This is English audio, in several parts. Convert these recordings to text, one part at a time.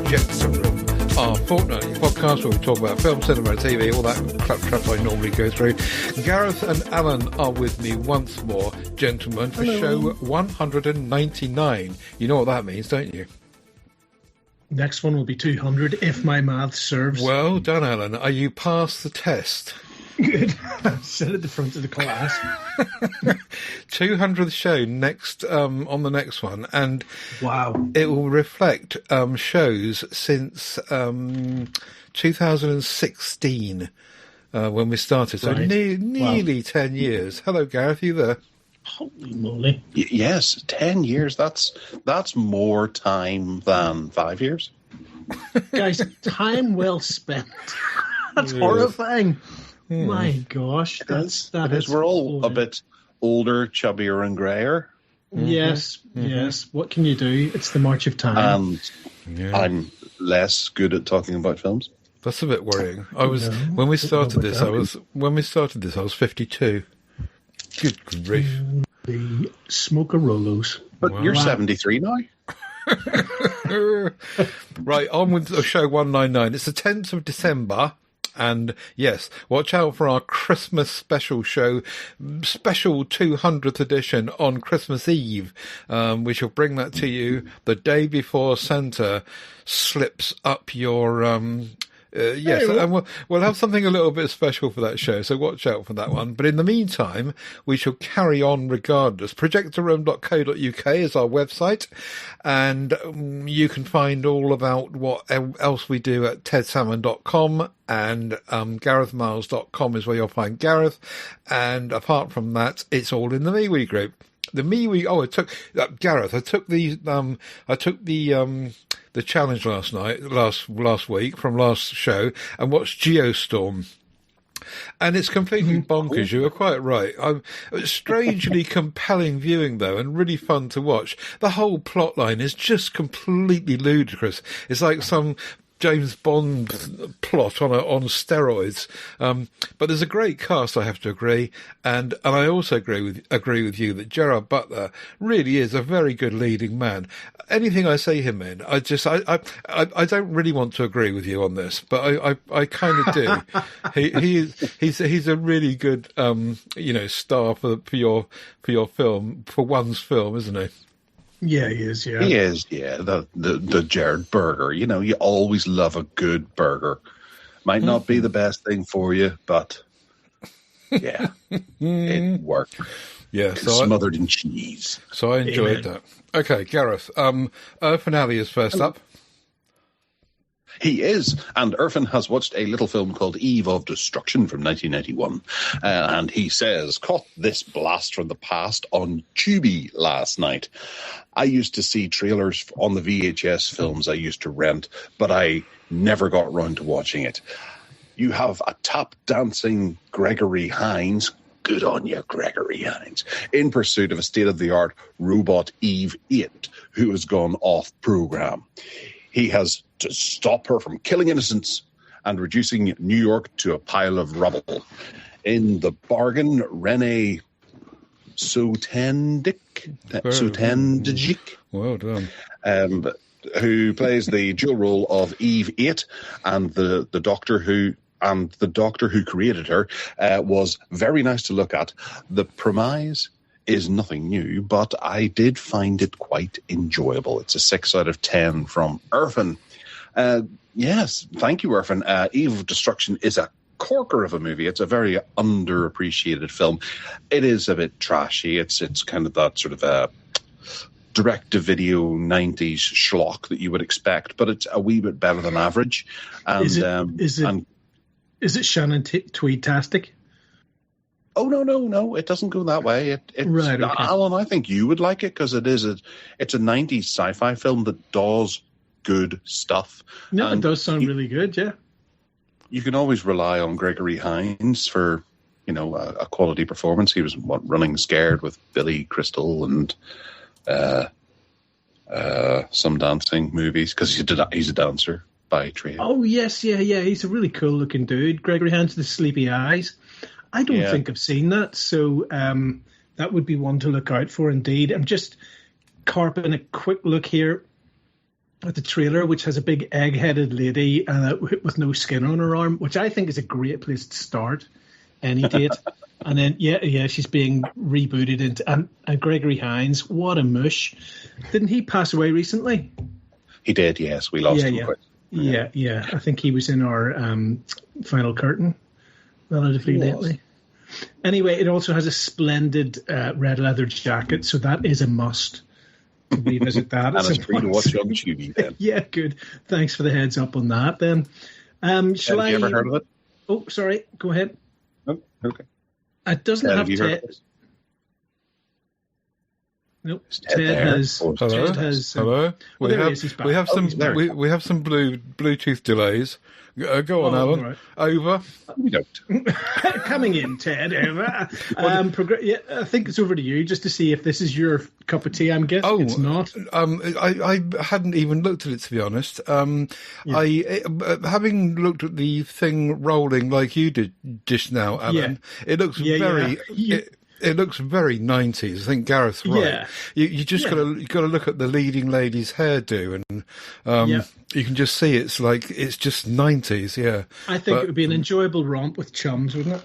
Projector Room, our fortnightly podcast where we talk about film, cinema, TV, all that crap I normally go through. Gareth and Allan are with me once more, gentlemen, for show 199. You know what that means, don't you? Next one will be 200 if my math serves. Well done, Allan. Are you past the test? Good. Sit at the front of the class. 200th show next on the next one, and wow, it will reflect shows since 2016 when we started. So Right. nearly 10 years. Hello, Gareth. You there? Holy moly! Yes, 10 years. That's more time than 5 years. Guys, time well spent. That's Yes. horrifying. My gosh, that is. We're all a bit older, chubbier, and grayer. Yes, yes. What can you do? It's the march of time. And I'm less good at talking about films. That's a bit worrying. When we started this, I was 52. Good grief. The smoker Rolos. But Wow. you're 73 now. Right, on with show 199. It's the 10th of December. And yes, watch out for our Christmas special show, special 200th edition on Christmas Eve. We shall bring that to you the day before Santa slips up your... yes, and we'll have something a little bit special for that show, so watch out for that one. But in the meantime, we shall carry on regardless. Projectorroom.co.uk is our website, and you can find all about what else we do at tedsalmon.com, and garethmiles.com is where you'll find Gareth. And apart from that, it's all in the MeWe group. The MeWe. Oh, I took Gareth. I took the challenge last week from last show and watched Geostorm. And it's completely bonkers. You were quite right. Strangely compelling viewing, though, and really fun to watch. The whole plot line is just completely ludicrous. It's like some James Bond plot on steroids. But there's a great cast, I have to agree. And I also agree with you that Gerard Butler really is a very good leading man. Anything I say him in, I don't really want to agree with you on this, but I kind of do. He's a really good star for your film, for one's film, isn't he? Yeah, he is. Yeah, He is, yeah. The Jared burger. You know, you always love a good burger. Might not be the best thing for you, but yeah, it worked. Yeah, Smothered in cheese. So I enjoyed that. Okay, Gareth. Finale is first up. He is, and Irfan has watched a little film called Eve of Destruction from 1991, and he says, caught this blast from the past on Tubi last night. I used to see trailers on the VHS films I used to rent, but I never got round to watching it. You have a tap-dancing Gregory Hines, good on you, Gregory Hines, in pursuit of a state-of-the-art robot Eve 8 who has gone off-program. He has to stop her from killing innocents and reducing New York to a pile of rubble. In the bargain, Renee Sotendik, Well done. who plays the dual role of Eve 8, and the doctor who created her, was very nice to look at. The premise is nothing new, but I did find it quite enjoyable. It's a 6 out of 10 from Irfan. Yes, thank you, Irfan. Eve of Destruction is a corker of a movie. It's a very underappreciated film. It is a bit trashy. It's kind of that sort of a direct-to-video 90s schlock that you would expect, but it's a wee bit better than average. And is it Shannon Tweed-tastic? Oh, no, it doesn't go that way. Right, okay. Allan, I think you would like it because it's a 90s sci-fi film that does good stuff. No, And it does sound really good, yeah. you can always rely on Gregory Hines for, a quality performance. He was Running Scared with Billy Crystal and some dancing movies because he's a dancer by trade. Oh, yes, yeah. He's a really cool-looking dude. Gregory Hines with the sleepy eyes. I don't think I've seen that, so that would be one to look out for indeed. I'm just carping a quick look here. at the trailer, which has a big egg-headed lady with no skin on her arm, which I think is a great place to start any date. And then, she's being rebooted into... And Gregory Hines, what a mush. Didn't he pass away recently? He did, yes. We lost him quick. Yeah. I think he was in our final curtain relatively lately. Anyway, it also has a splendid red leather jacket, so that is a must to revisit that. And it's free to watch on Tubi then. Yeah, good. Thanks for the heads up on that then. Have you ever heard of it? Oh, sorry. Go ahead. Oh, okay. It doesn't have Ted. Nope. Ted has. Hello. We have some Bluetooth delays. Go on, Alan. Right. Over. We don't. Coming in, Ted. Over. I think it's over to you just to see if this is your cup of tea. I'm guessing it's not. I hadn't even looked at it, to be honest. I having looked at the thing rolling like you did just now, Alan. It looks very. It looks very 90s. I think Gareth's right. Yeah. You just got to look at the leading lady's hairdo, and you can just see it's just 90s. Yeah, I think it would be an enjoyable romp with chums, wouldn't it?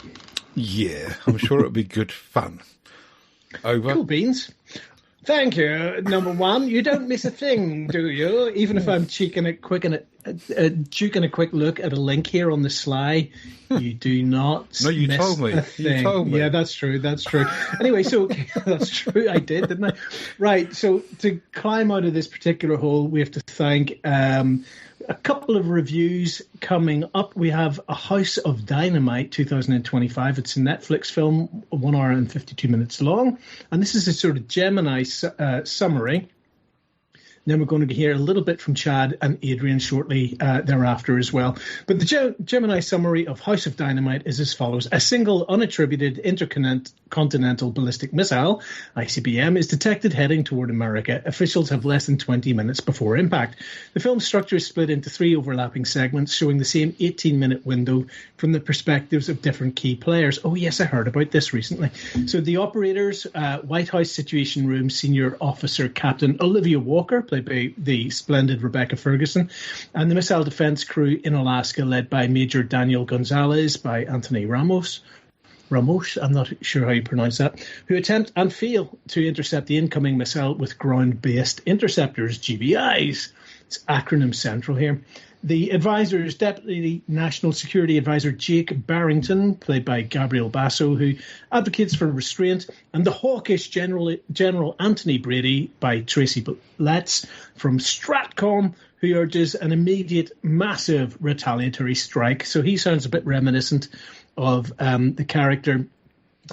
Yeah, I'm sure it would be good fun. Over. Cool beans. Thank you. Number one, you don't miss a thing, do you? Even if I'm juking a quick look at a link here on the sly, you do not. No, you miss told me. A thing. You told me. Yeah, that's true. Anyway, so that's true. I did, didn't I? Right. So to climb out of this particular hole, we have to thank a couple of reviews coming up. We have A House of Dynamite 2025. It's a Netflix film, 1 hour and 52 minutes long. And this is a sort of Gemini summary. Then we're going to hear a little bit from Chad and Adrian shortly thereafter as well. But the Gemini summary of House of Dynamite is as follows. A single unattributed intercontinental ballistic missile, ICBM, is detected heading toward America. Officials have less than 20 minutes before impact. The film's structure is split into 3 overlapping segments showing the same 18-minute window from the perspectives of different key players. Oh, yes, I heard about this recently. So the operators, White House Situation Room Senior Officer Captain Olivia Walker, played by the splendid Rebecca Ferguson, and the missile defense crew in Alaska, led by Major Daniel Gonzalez by Anthony Ramos, I'm not sure how you pronounce that, who attempt and fail to intercept the incoming missile with ground-based interceptors, GBIs. It's acronym central here. The advisor is Deputy National Security Advisor Jake Barrington, played by Gabriel Basso, who advocates for restraint, and the hawkish General Anthony Brady by Tracy Letts from Stratcom, who urges an immediate, massive retaliatory strike. So he sounds a bit reminiscent of the character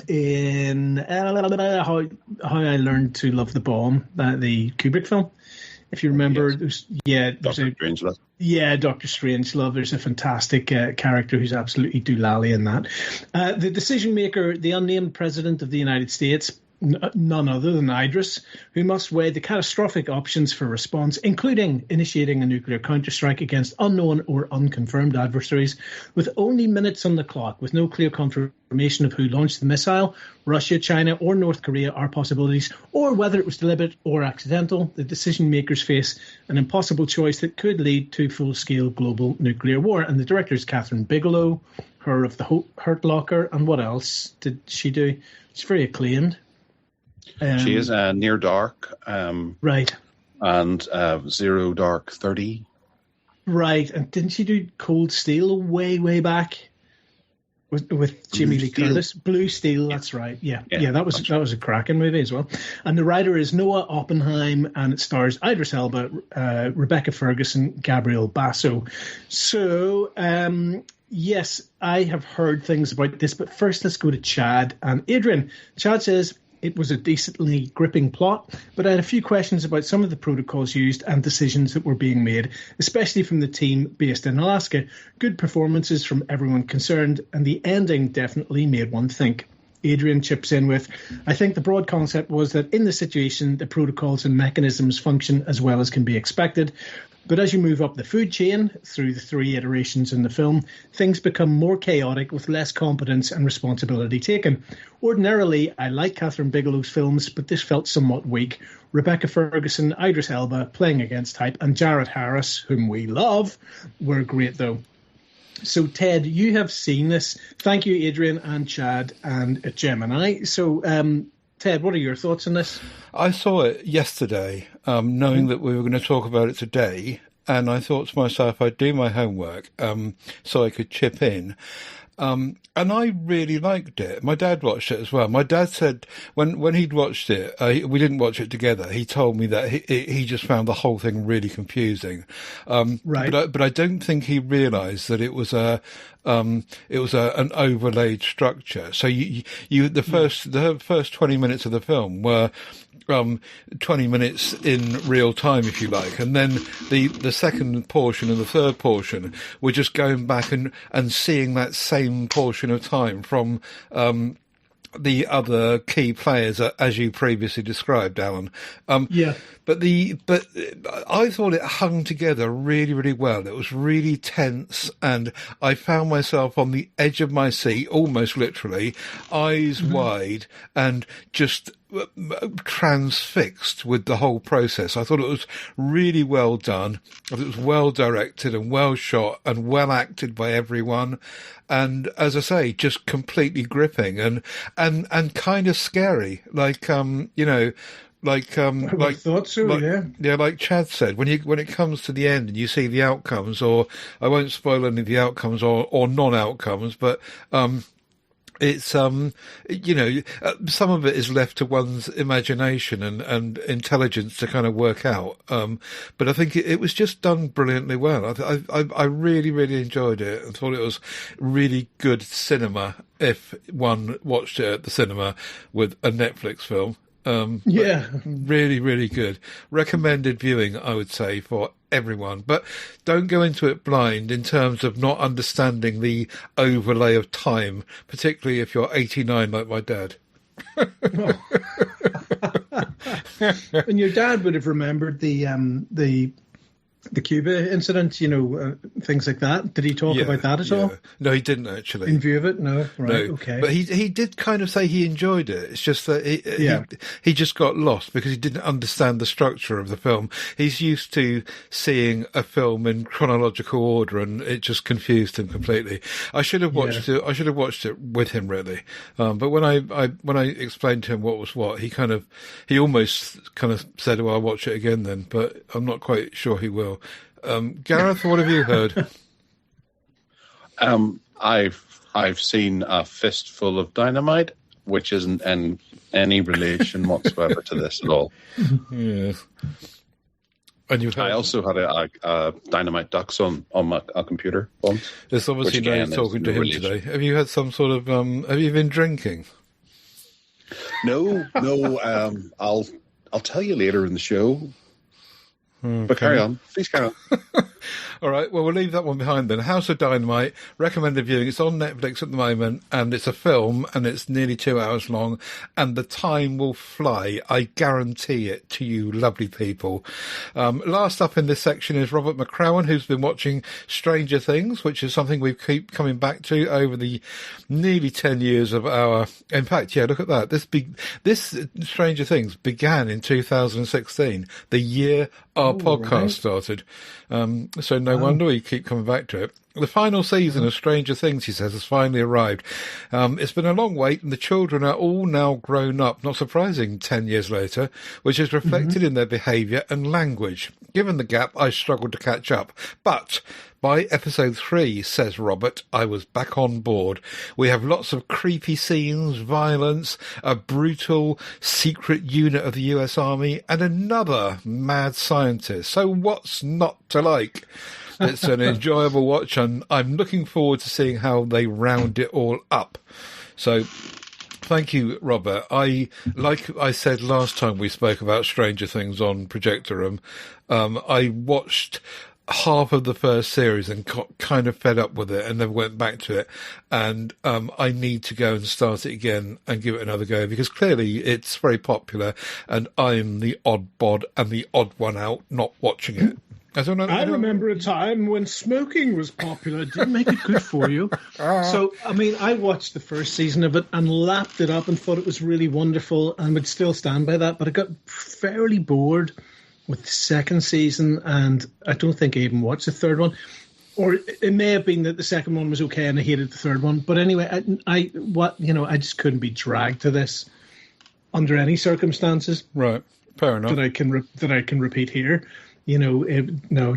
in How I Learned to Love the Bomb, the Kubrick film. If you remember, Dr. Strangelove. Yeah, Dr. Strangelove. There's a fantastic character who's absolutely doolally in that. The decision maker, the unnamed president of the United States, none other than Idris, who must weigh the catastrophic options for response, including initiating a nuclear counterstrike against unknown or unconfirmed adversaries, with only minutes on the clock, with no clear confirmation of who launched the missile. Russia, China, or North Korea are possibilities, or whether it was deliberate or accidental. The decision makers face an impossible choice that could lead to full-scale global nuclear war. And the director is Catherine Bigelow, her of The Hurt Locker, and what else did she do? She's very acclaimed. She is Near Dark, right, and Zero Dark 30, right. And didn't she do Cold Steel way back with Jamie Lee Curtis? Blue Steel, that's right. Yeah. That was a cracking movie as well. And the writer is Noah Oppenheim, and it stars Idris Elba, Rebecca Ferguson, Gabriel Basso. So. Yes, I have heard things about this, but first let's go to Chad and Adrian. Chad says it was a decently gripping plot, but I had a few questions about some of the protocols used and decisions that were being made, especially from the team based in Alaska. Good performances from everyone concerned, and the ending definitely made one think. Adrian chips in with, I think the broad concept was that in the situation, the protocols and mechanisms function as well as can be expected. But as you move up the food chain through the 3 iterations in the film, things become more chaotic with less competence and responsibility taken. Ordinarily, I like Catherine Bigelow's films, but this felt somewhat weak. Rebecca Ferguson, Idris Elba playing against type, and Jared Harris, whom we love, were great though. So, Ted, you have seen this. Thank you, Adrian and Chad and Gemini. So, Ted, what are your thoughts on this? I saw it yesterday, knowing that we were going to talk about it today, and I thought to myself I'd do my homework so I could chip in. And I really liked it. My dad watched it as well. My dad said when he'd watched it, we didn't watch it together. He told me that he just found the whole thing really confusing. Right. But I don't think he realised that it was an overlaid structure. So the first 20 minutes of the film were 20 minutes in real time, if you like, and then the second portion and the third portion were just going back and seeing that same portion of time from the other key players, as you previously described, Allan. Yeah. But I thought it hung together really, really well. It was really tense, and I found myself on the edge of my seat, almost literally, eyes wide, and just transfixed with the whole process. I thought it was really well done. I thought it was well directed and well shot and well acted by everyone. And as I say, just completely gripping and kind of scary. Like thought so, yeah, like Chad said, when it comes to the end and you see the outcomes, or I won't spoil any of the outcomes or non-outcomes, but it's some of it is left to one's imagination and intelligence to kind of work out. But I think it was just done brilliantly well. I really, really enjoyed it and thought it was really good cinema if one watched it at the cinema with a Netflix film. Really, really good. Recommended viewing, I would say, for everyone. But don't go into it blind in terms of not understanding the overlay of time, particularly if you're 89 like my dad. And your dad would have remembered the Cuba incident, things like that. Did he talk about that at all? No, he didn't actually. In view of it? No, right, no. Okay. But he did kind of say he enjoyed it. It's just that he just got lost because he didn't understand the structure of the film. He's used to seeing a film in chronological order, and it just confused him completely. I should have watched it. I should have watched it with him, really. But when I explained to him what was what, he almost kind of said, "Well, I'll watch it again then," but I'm not quite sure he will. Gareth, what have you heard? I've seen a fistful of Dynamite, which isn't in any relation whatsoever to this at all. Yes. And I also had a Dynamite Ducks on my computer once. It's obviously now you're talking to him today. Have you had some sort of? Have you been drinking? No. I'll tell you later in the show. Okay. But carry on. Please carry on. All right, well, we'll leave that one behind then. House of Dynamite, recommended viewing. It's on Netflix at the moment, and it's a film, and it's nearly 2 hours long, and the time will fly. I guarantee it to you, lovely people. Last up in this section is Robert McCrowan, who's been watching Stranger Things, which is something we keep coming back to over the nearly 10 years of our... In fact, yeah, look at that. This Stranger Things began in 2016, the year our podcast started. So no wonder we keep coming back to it. The final season of Stranger Things, he says, has finally arrived. It's been a long wait, and the children are all now grown up, not surprising 10 years later, which is reflected in their behaviour and language. Given the gap, I struggled to catch up. But by episode 3, says Robert, I was back on board. We have lots of creepy scenes, violence, a brutal secret unit of the US Army, and another mad scientist. So what's not to like? It's an enjoyable watch, and I'm looking forward to seeing how they round it all up. So thank you, Robert. Like I said last time we spoke about Stranger Things on Projector, I watched half of the first series and kind of fed up with it and then went back to it. And I need to go and start it again and give it another go, because clearly it's very popular and I'm the odd bod and the odd one out not watching it. I remember a time when smoking was popular. It didn't make it good for you. So, I mean, I watched the first season of it and lapped it up and thought it was really wonderful and would still stand by that. But I got fairly bored with the second season, and I don't think I even watched the third one. Or it may have been that the second one was okay and I hated the third one. But anyway, I just couldn't be dragged to this under any circumstances. Right, fair enough. That I can repeat here.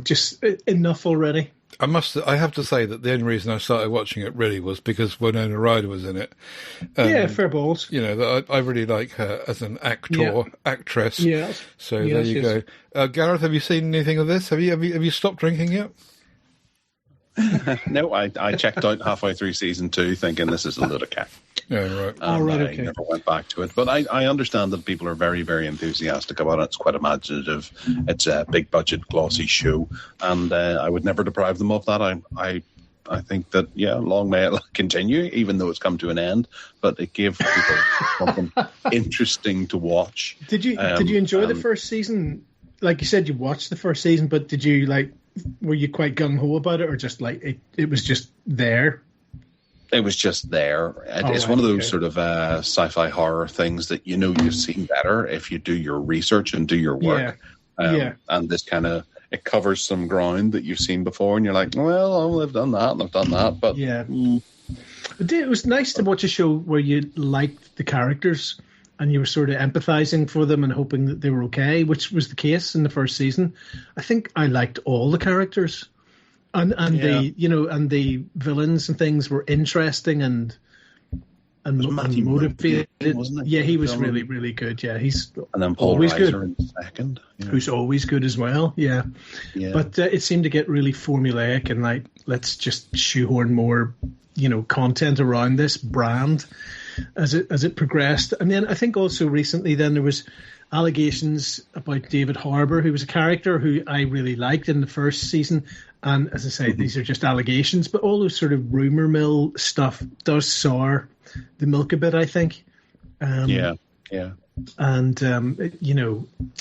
Just enough already. I have to say that the only reason I started watching it really was because Winona Ryder was in it. Yeah, fair balls. I really like her as an actress. Yeah. So there you go. Gareth, have you seen anything of this? Have you stopped drinking yet? No, I checked out halfway through season 2 thinking this is a load of cat. Yeah, right. I never went back to it. But I understand that people are very, very enthusiastic about it. It's quite imaginative. It's a big budget, glossy show. And I would never deprive them of that. I think that, long may it continue, even though it's come to an end. But it gave people something interesting to watch. Did you enjoy the first season? Like you said, you watched the first season, but did you were you quite gung-ho about it, or just it was just there? It was just there. It's one of those sort of sci-fi horror things that you've seen better if you do your research and do your work. And this kind of, it covers some ground that you've seen before, and you're like, well, I've done that and I've done that. But it was nice to watch a show where you liked the characters and you were sort of empathizing for them and hoping that they were okay, which was the case in the first season. I think I liked all the characters, and the villains and things were interesting and motivated. Wasn't it? Yeah, he was really, really good. Yeah, he's and then Paul always Reiser good. in second, who's always good as well. Yeah. But it seemed to get really formulaic and let's just shoehorn more, content around this brand as it progressed. And then I think also recently then there was allegations about David Harbour, who was a character who I really liked in the first season. And as I say, these are just allegations, but all those sort of rumour mill stuff does sour the milk a bit, I think. And,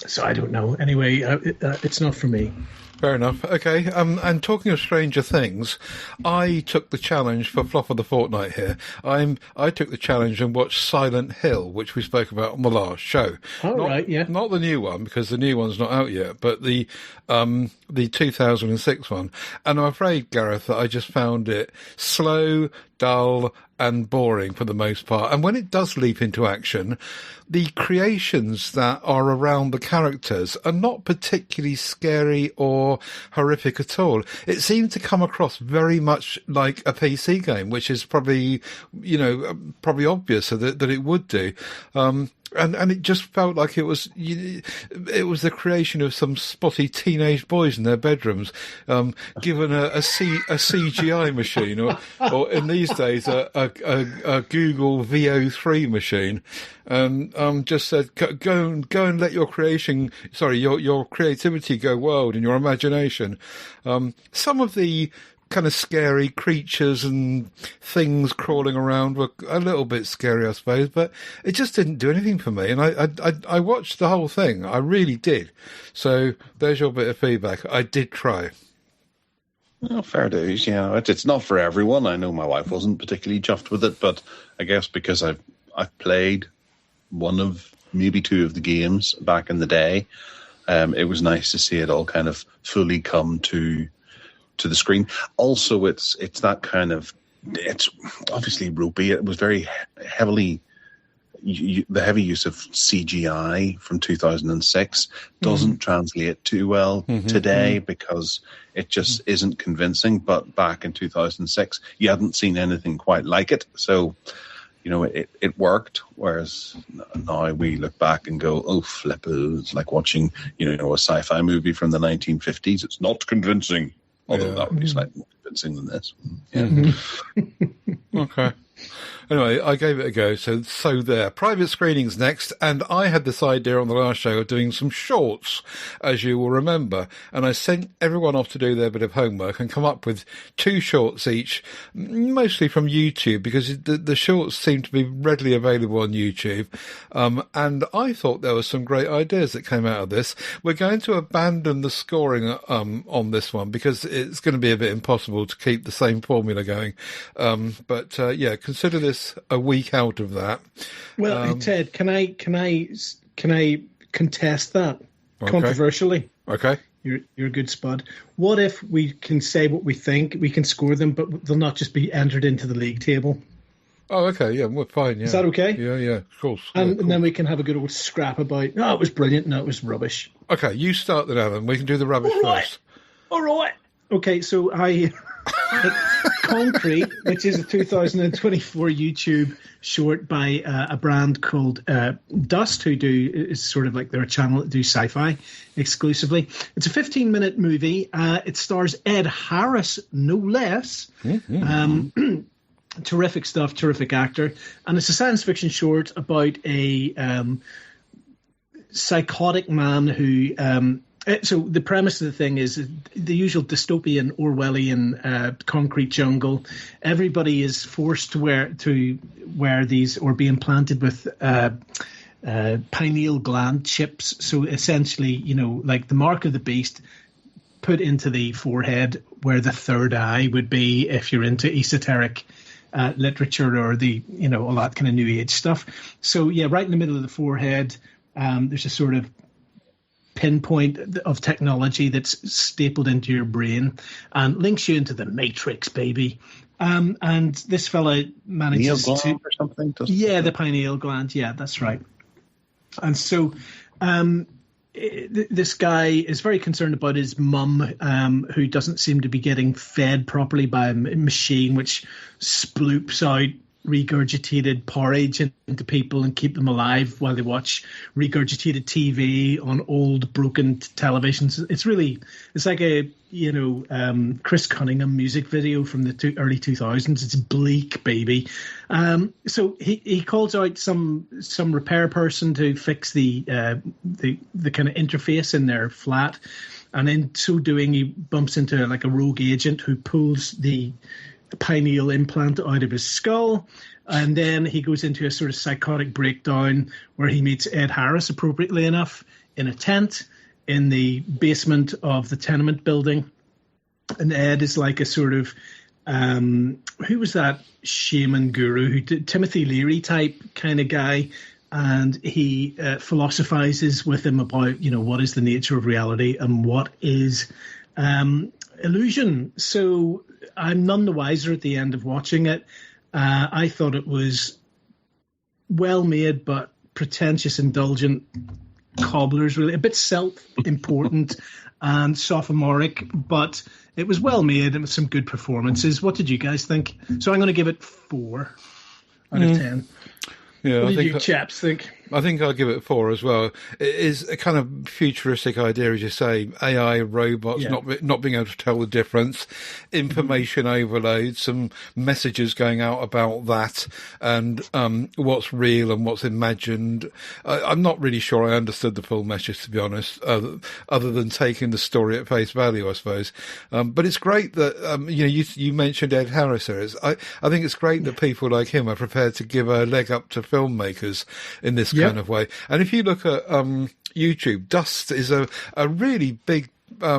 so I don't know. Anyway, it's not for me. Fair enough. Okay. And talking of Stranger Things, I took the challenge for Flop of the Fortnight here. I took the challenge and watched Silent Hill, which we spoke about on the last show. Not the new one, because the new one's not out yet, but the 2006 one. And I'm afraid, Gareth, that I just found it slow, dull, and boring for the most part. And when it does leap into action, the creations that are around the characters are not particularly scary or horrific at all. It seemed to come across very much like a PC game, which is probably obvious that it would do. And it just felt like it was the creation of some spotty teenage boys in their bedrooms, given a CGI machine, or in these days a Google VO3 machine, and just said go and let your creativity go wild in your imagination. Some of the kind of scary creatures and things crawling around were a little bit scary, I suppose, but it just didn't do anything for me. And I watched the whole thing. I really did. So there's your bit of feedback. I did try. Well, fair dues. It's not for everyone. I know my wife wasn't particularly chuffed with it, but I guess because I've played one of maybe two of the games back in the day, it was nice to see it all kind of fully come to the screen. Also, it's that kind of, it's obviously ropey. It was very heavily, the heavy use of CGI from 2006 doesn't translate too well today because it just isn't convincing. But back in 2006, you hadn't seen anything quite like it. So, it worked. Whereas now we look back and go, oh, flip, it's like watching, a sci-fi movie from the 1950s. It's not convincing. Although that would be slightly more convincing than this. Okay. Anyway, I gave it a go. So there. Private screenings next. And I had this idea on the last show of doing some shorts, as you will remember. And I sent everyone off to do their bit of homework and come up with 2 shorts each, mostly from YouTube, because the shorts seem to be readily available on YouTube. And I thought there were some great ideas that came out of this. We're going to abandon the scoring on this one because it's going to be a bit impossible to keep the same formula going. But consider this a week out of that. Well, Ted, can I contest that controversially? Okay. You're a good spud. What if we can say what we think? We can score them, but they'll not just be entered into the league table. Oh, okay. Yeah, we're fine. Yeah. Is that okay? Yeah, of course. And then we can have a good old scrap about, it was brilliant, no, it was rubbish. Okay, you start then, Alan. We can do the rubbish first. All right. Okay, so I... Concrete, which is a 2024 YouTube short by a brand called Dust, who is sort of like their channel that do sci-fi exclusively. It's a 15-minute movie. It stars Ed Harris, no less. Mm-hmm. Terrific stuff, terrific actor. And it's a science fiction short about a psychotic man who... So the premise of the thing is the usual dystopian Orwellian concrete jungle. Everybody is forced to wear these or be implanted with pineal gland chips. So essentially, like the mark of the beast put into the forehead where the third eye would be if you're into esoteric literature or the, all that kind of new age stuff. So yeah, right in the middle of the forehead, there's a sort of pinpoint of technology that's stapled into your brain and links you into the Matrix, baby. And this fella manages pineal gland or something. The pineal gland. Yeah, that's right. And so this guy is very concerned about his mum, who doesn't seem to be getting fed properly by a machine which sploops out regurgitated porridge into people and keep them alive while they watch regurgitated TV on old broken televisions. It's like a Chris Cunningham music video from the early 2000s. It's bleak, baby. So he calls out some repair person to fix the kind of interface in their flat, and in so doing he bumps into like a rogue agent who pulls the pineal implant out of his skull, and then he goes into a sort of psychotic breakdown where he meets Ed Harris, appropriately enough, in a tent in the basement of the tenement building. And Ed is like a sort of who was that shaman guru who did Timothy Leary type kind of guy, and he philosophizes with him about what is the nature of reality and what is illusion. So I'm none the wiser at the end of watching it. I thought it was well made, but pretentious, indulgent cobblers, really. A bit self-important and sophomoric, but it was well made and with some good performances. What did you guys think? So I'm going to give it 4 out of 10. Yeah, what did you chaps think? I think I'll give it 4 as well. It is a kind of futuristic idea, as you say, AI, robots, not being able to tell the difference, information overload, some messages going out about that, and what's real and what's imagined. I'm not really sure I understood the full message, to be honest, other than taking the story at face value, I suppose. But it's great that, you mentioned Ed Harris there. I think it's great that people like him are prepared to give a leg up to filmmakers in this kind of way. And if you look at YouTube, Dust is a really big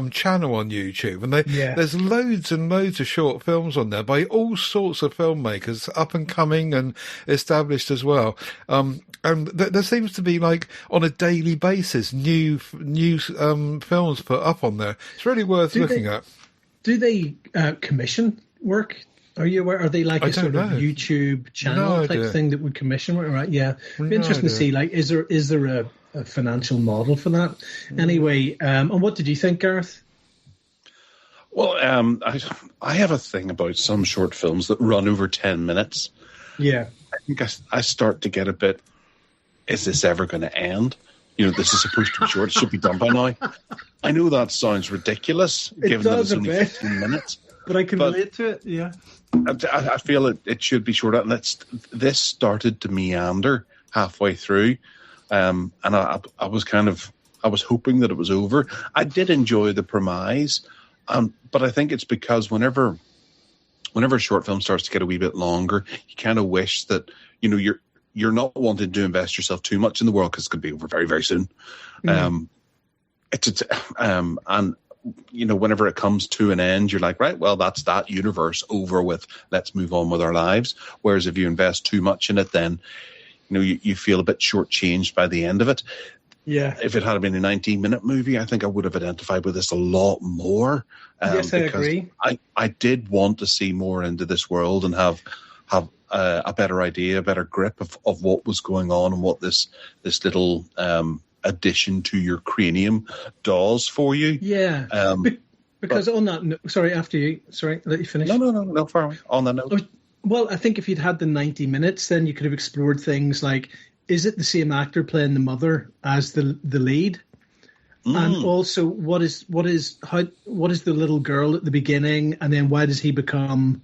channel on YouTube, and there's loads and loads of short films on there by all sorts of filmmakers, up and coming and established as well. And there seems to be, like, on a daily basis, new films put up on there. It's really worth looking at. Do they commission work? Are you aware? Are they like a sort of YouTube channel type thing that would commission work? Right? Yeah, it'd be interesting to see. Like, is there a financial model for that? Anyway, and what did you think, Gareth? Well, I have a thing about some short films that run over 10 minutes. Yeah, I think I start to get a bit. Is this ever going to end? This is supposed to be short. It should be done by now. I know that sounds ridiculous, given that it's only 15 minutes. but I can relate to it. Yeah, I feel it should be shorter. And this started to meander halfway through, and I was hoping that it was over. I did enjoy the premise, but I think it's because whenever a short film starts to get a wee bit longer, you kind of wish that you're not wanting to invest yourself too much in the world because it's going to be over very, very soon. And whenever it comes to an end, you're like, right, well, that's that universe over with. Let's move on with our lives. Whereas if you invest too much in it, then you feel a bit shortchanged by the end of it. Yeah. If it had been a 19-minute movie, I think I would have identified with this a lot more. Yes, I agree. I did want to see more into this world and have a better idea, a better grip of what was going on and what this little addition to your cranium does for you. Yeah. Because on that note, let you finish. No, far away. On that note. Well, I think if you'd had the 90 minutes, then you could have explored things like, is it the same actor playing the mother as the lead? And also, what is the little girl at the beginning, and then why does he become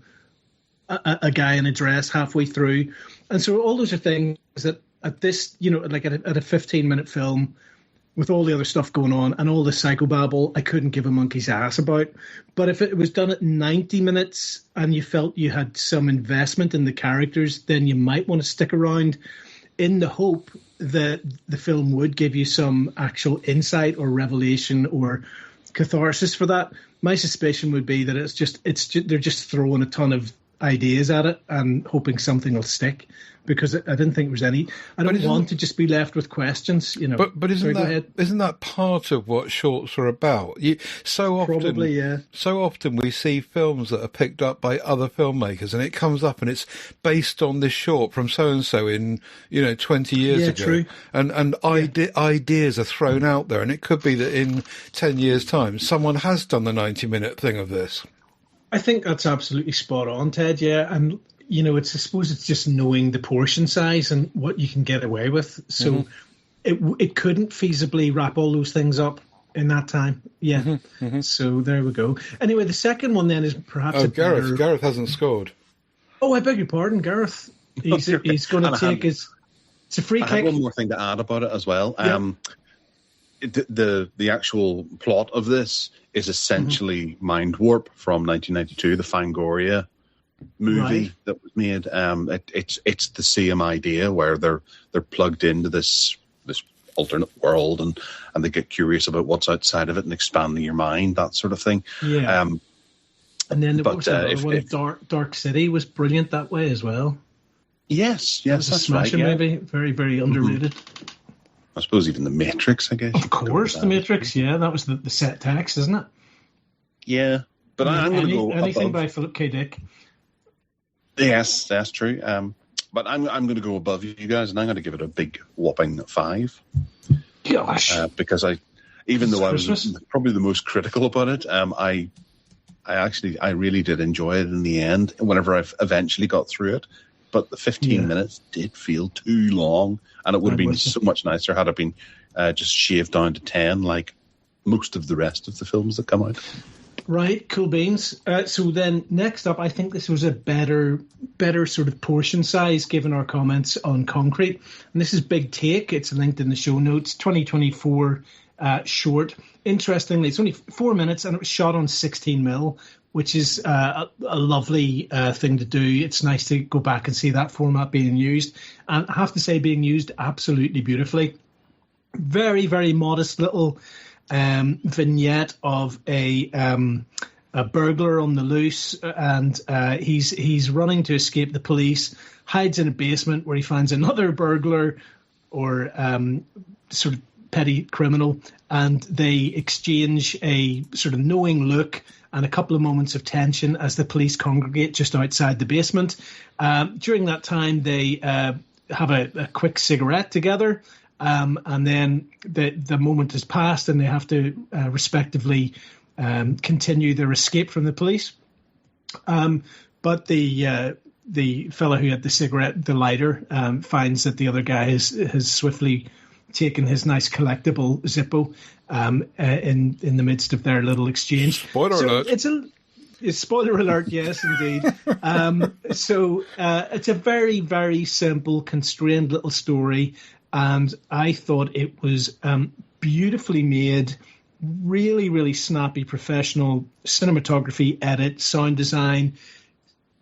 a guy in a dress halfway through? And so all those are things that at this, like at a 15-minute film with all the other stuff going on and all the psychobabble, I couldn't give a monkey's ass about. But if it was done at 90 minutes and you felt you had some investment in the characters, then you might want to stick around in the hope that the film would give you some actual insight or revelation or catharsis for that. My suspicion would be that they're just throwing a ton of ideas at it and hoping something will stick, because I didn't think there was any. I don't want to just be left with questions, But isn't that part of what shorts are about? Probably, yeah. So often we see films that are picked up by other filmmakers, and it comes up and it's based on this short from so and so in 20 years ago. True. And ideas are thrown out there, and it could be that in 10 years' time someone has done the 90-minute thing of this. I think that's absolutely spot on, Ted. Yeah, and I suppose it's just knowing the portion size and what you can get away with. So it couldn't feasibly wrap all those things up in that time. Yeah. So there we go. Anyway, the second one then is perhaps Gareth hasn't scored. Oh, I beg your pardon, Gareth. He's going to take his. It's a free kick. I have one more thing to add about it as well. Yep. The actual plot of this is essentially Mind Warp from 1992, the Fangoria movie that was made. It's the same idea where they're plugged into this alternate world and they get curious about what's outside of it and expanding your mind, that sort of thing. Yeah. And then Dark City was brilliant that way as well. Yes, that's smashing right. Maybe very, very underrated. I suppose even The Matrix, I guess. Of course, The Matrix, yeah. That was the set text, isn't it? Yeah. But I'm going to go anything above. by Philip K. Dick. Yes, that's true. But I'm going to go above you guys, and I'm going to give it a big whopping 5. Gosh. Because I was probably the most critical about it, I really did enjoy it in the end, whenever I eventually got through it. But the 15 minutes did feel too long, and it would have been so much nicer had it been just shaved down to 10, like most of the rest of the films that come out. Right, cool beans. So then next up, I think this was a better sort of portion size given our comments on Concrete. And this is Big Take. It's linked in the show notes. 2024 short. Interestingly, it's only 4 minutes and it was shot on 16mm, which is a lovely thing to do. It's nice to go back and see that format being used. And I have to say, being used absolutely beautifully. Very, very modest little vignette of a burglar on the loose, and he's running to escape the police, hides in a basement where he finds another burglar or sort of petty criminal, and they exchange a sort of knowing look and a couple of moments of tension as the police congregate just outside the basement. During that time, they have a quick cigarette together, and then the moment has passed and they have to respectively continue their escape from the police. But the fellow who had the cigarette, the lighter, finds that the other guy has swiftly taken his nice collectible Zippo in the midst of their little exchange. Spoiler alert. Spoiler alert, yes, indeed. So it's a very, very simple, constrained little story, and I thought it was beautifully made, really, really snappy, professional cinematography, edit, sound design,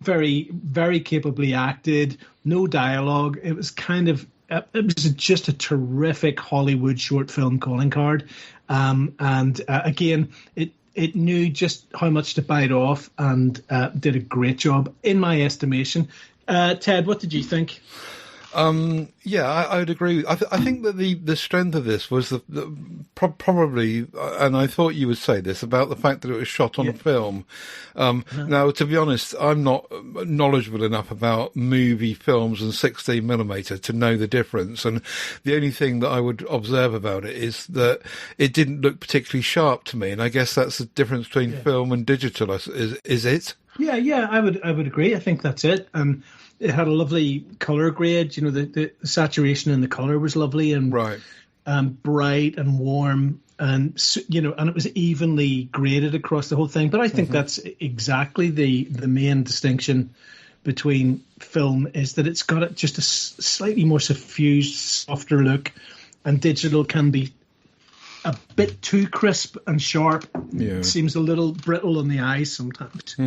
very, very capably acted, no dialogue. It was just a terrific Hollywood short film calling card. Again, it knew just how much to bite off and did a great job, in my estimation. Ted, what did you think? Yeah, I would agree. I think that the strength of this was probably, and I thought you would say this, about the fact that it was shot on film. Now, to be honest, I'm not knowledgeable enough about movie films and 16mm to know the difference. And the only thing that I would observe about it is that it didn't look particularly sharp to me. And I guess that's the difference between film and digital, is it? Yeah, I would agree. I think that's it. It had a lovely color grade. You know, the saturation in the color was lovely and right, bright and warm, and and it was evenly graded across the whole thing. But I think that's exactly the main distinction between film, is that it's got just a slightly more suffused, softer look, and digital can be a bit too crisp and sharp. Yeah. It seems a little brittle on the eyes sometimes.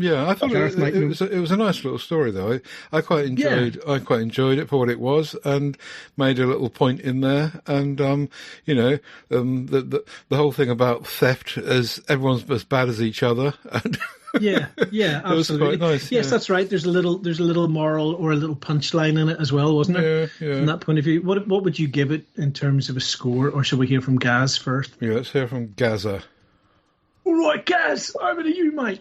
Yeah, I thought it was a nice little story, though. I quite enjoyed it for what it was, and made a little point in there. And the whole thing about theft, as everyone's as bad as each other. And yeah, absolutely. It was quite nice. Yes, that's right. There's a little moral or a little punchline in it as well, wasn't there? Yeah. From that point of view, what would you give it in terms of a score, or shall we hear from Gaz first? Yeah, let's hear from Gaza. All right, Gaz, over to you, mate.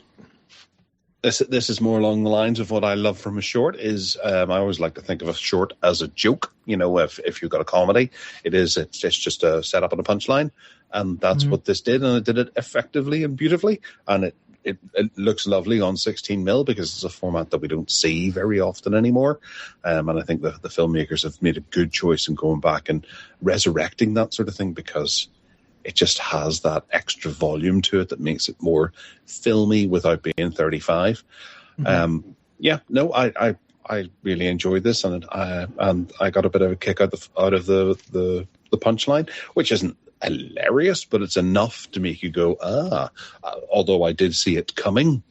This is more along the lines of what I love from a short. I always like to think of a short as a joke. You know, if you've got a comedy, it's just a setup and a punchline, and that's what this did, and it did it effectively and beautifully, and it looks lovely on 16mm because it's a format that we don't see very often anymore. And I think the filmmakers have made a good choice in going back and resurrecting that sort of thing, because it just has that extra volume to it that makes it more filmy without being 35. I really enjoyed this, and I got a bit of a kick out of the punchline, which isn't hilarious, but it's enough to make you go, although I did see it coming.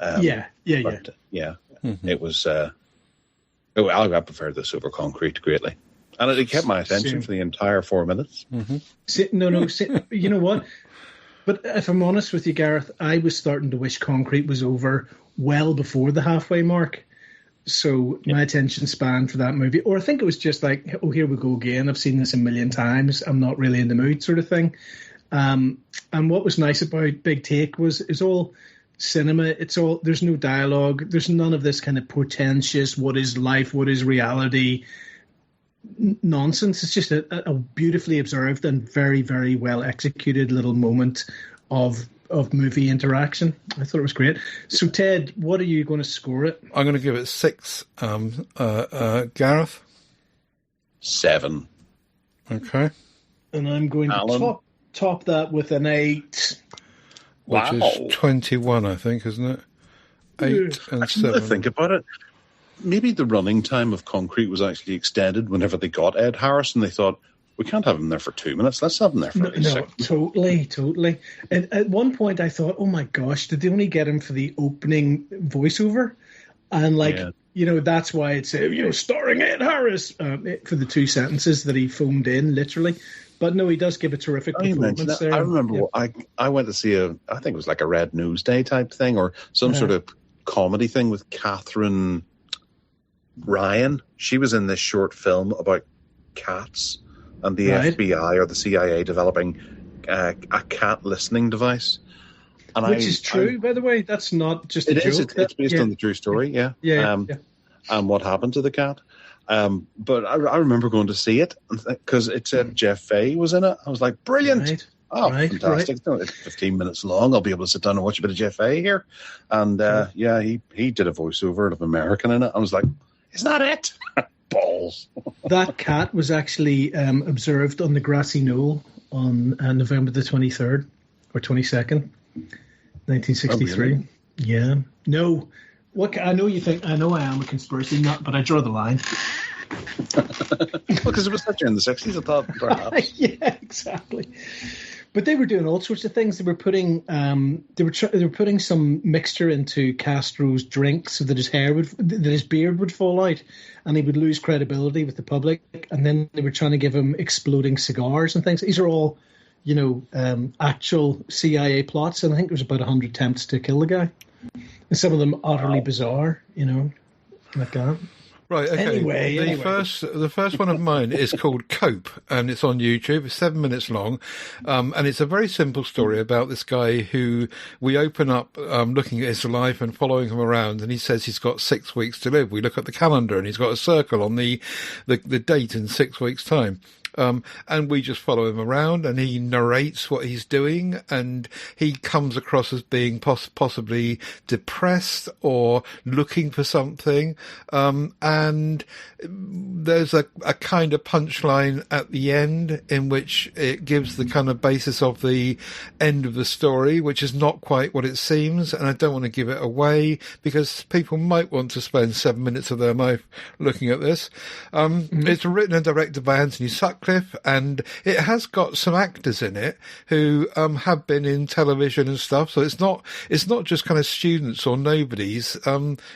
It was. I prefer this over Concrete greatly. And it kept my attention for the entire 4 minutes. You know what? But if I'm honest with you, Gareth, I was starting to wish Concrete was over well before the halfway mark. So my attention span for that movie, or I think it was just like, oh, here we go again. I've seen this a million times. I'm not really in the mood, sort of thing. And what was nice about Big Take was it's all cinema. There's no dialogue. There's none of this kind of portentous, what is life, what is reality nonsense. It's just a beautifully observed and very, very well executed little moment of movie interaction. I thought it was great. So, Ted, what are you going to score it? I'm going to give it 6. Gareth? 7. Okay. And I'm going to top that with an 8. Which is 21, I think, isn't it? 8 and 7. Think about it. Maybe the running time of Concrete was actually extended whenever they got Ed Harris, and they thought, we can't have him there for 2 minutes. Let's have him there for 6. Totally. And at one point I thought, oh my gosh, did they only get him for the opening voiceover? And that's why it's, starring Ed Harris for the 2 sentences that he phoned in, literally. But no, he does give a terrific performance there. I remember I went to see I think it was like a Red Newsday type thing, or some sort of comedy thing with Catherine Ryan. She was in this short film about cats and the FBI or the CIA developing a cat listening device. Which is true, by the way. That's not just a joke. It's based on the true story, and what happened to the cat. But I remember going to see it because it said Jeff Fahey was in it. I was like, brilliant. Fantastic. It's 15 minutes long. I'll be able to sit down and watch a bit of Jeff Fahey here. And he did a voiceover of American in it. I was like, is that it? Balls. That cat was actually observed on the grassy knoll on November the 23rd or 22nd. 1963. Oh, really? Yeah. No. I know you think I know I am a conspiracy nut, but I draw the line. Because it was set during the 60s, I thought, perhaps. Yeah, exactly. But they were doing all sorts of things. They were putting they were putting some mixture into Castro's drink so that his beard would fall out, and he would lose credibility with the public. And then they were trying to give him exploding cigars and things. These are all, actual CIA plots. And I think there was about 100 attempts to kill the guy, and some of them utterly bizarre. Like that. Right, okay. Anyway. The first one of mine is called Cope, and it's on YouTube. It's 7 minutes long, and it's a very simple story about this guy who we open up looking at his life and following him around, and he says he's got 6 weeks to live. We look at the calendar, and he's got a circle on the date in 6 weeks' time. And we just follow him around, and he narrates what he's doing, and he comes across as being possibly depressed or looking for something. And there's a kind of punchline at the end in which it gives the kind of basis of the end of the story, which is not quite what it seems. And I don't want to give it away because people might want to spend 7 minutes of their life looking at this. It's written and directed by Anthony Sutcliffe, and it has got some actors in it who have been in television and stuff. So it's not just kind of students or nobodies.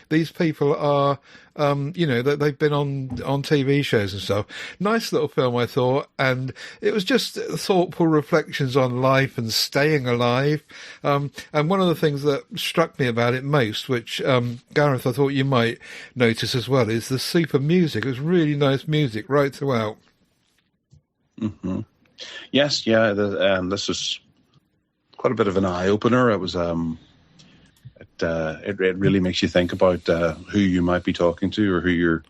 These people are, they've been on TV shows and stuff. Nice little film, I thought, and it was just thoughtful reflections on life and staying alive. And one of the things that struck me about it most, which Gareth, I thought you might notice as well, is the super music. It was really nice music right throughout. Mm-hmm. Yes, yeah. This was quite a bit of an eye opener. It was. It really makes you think about who you might be talking to or who you're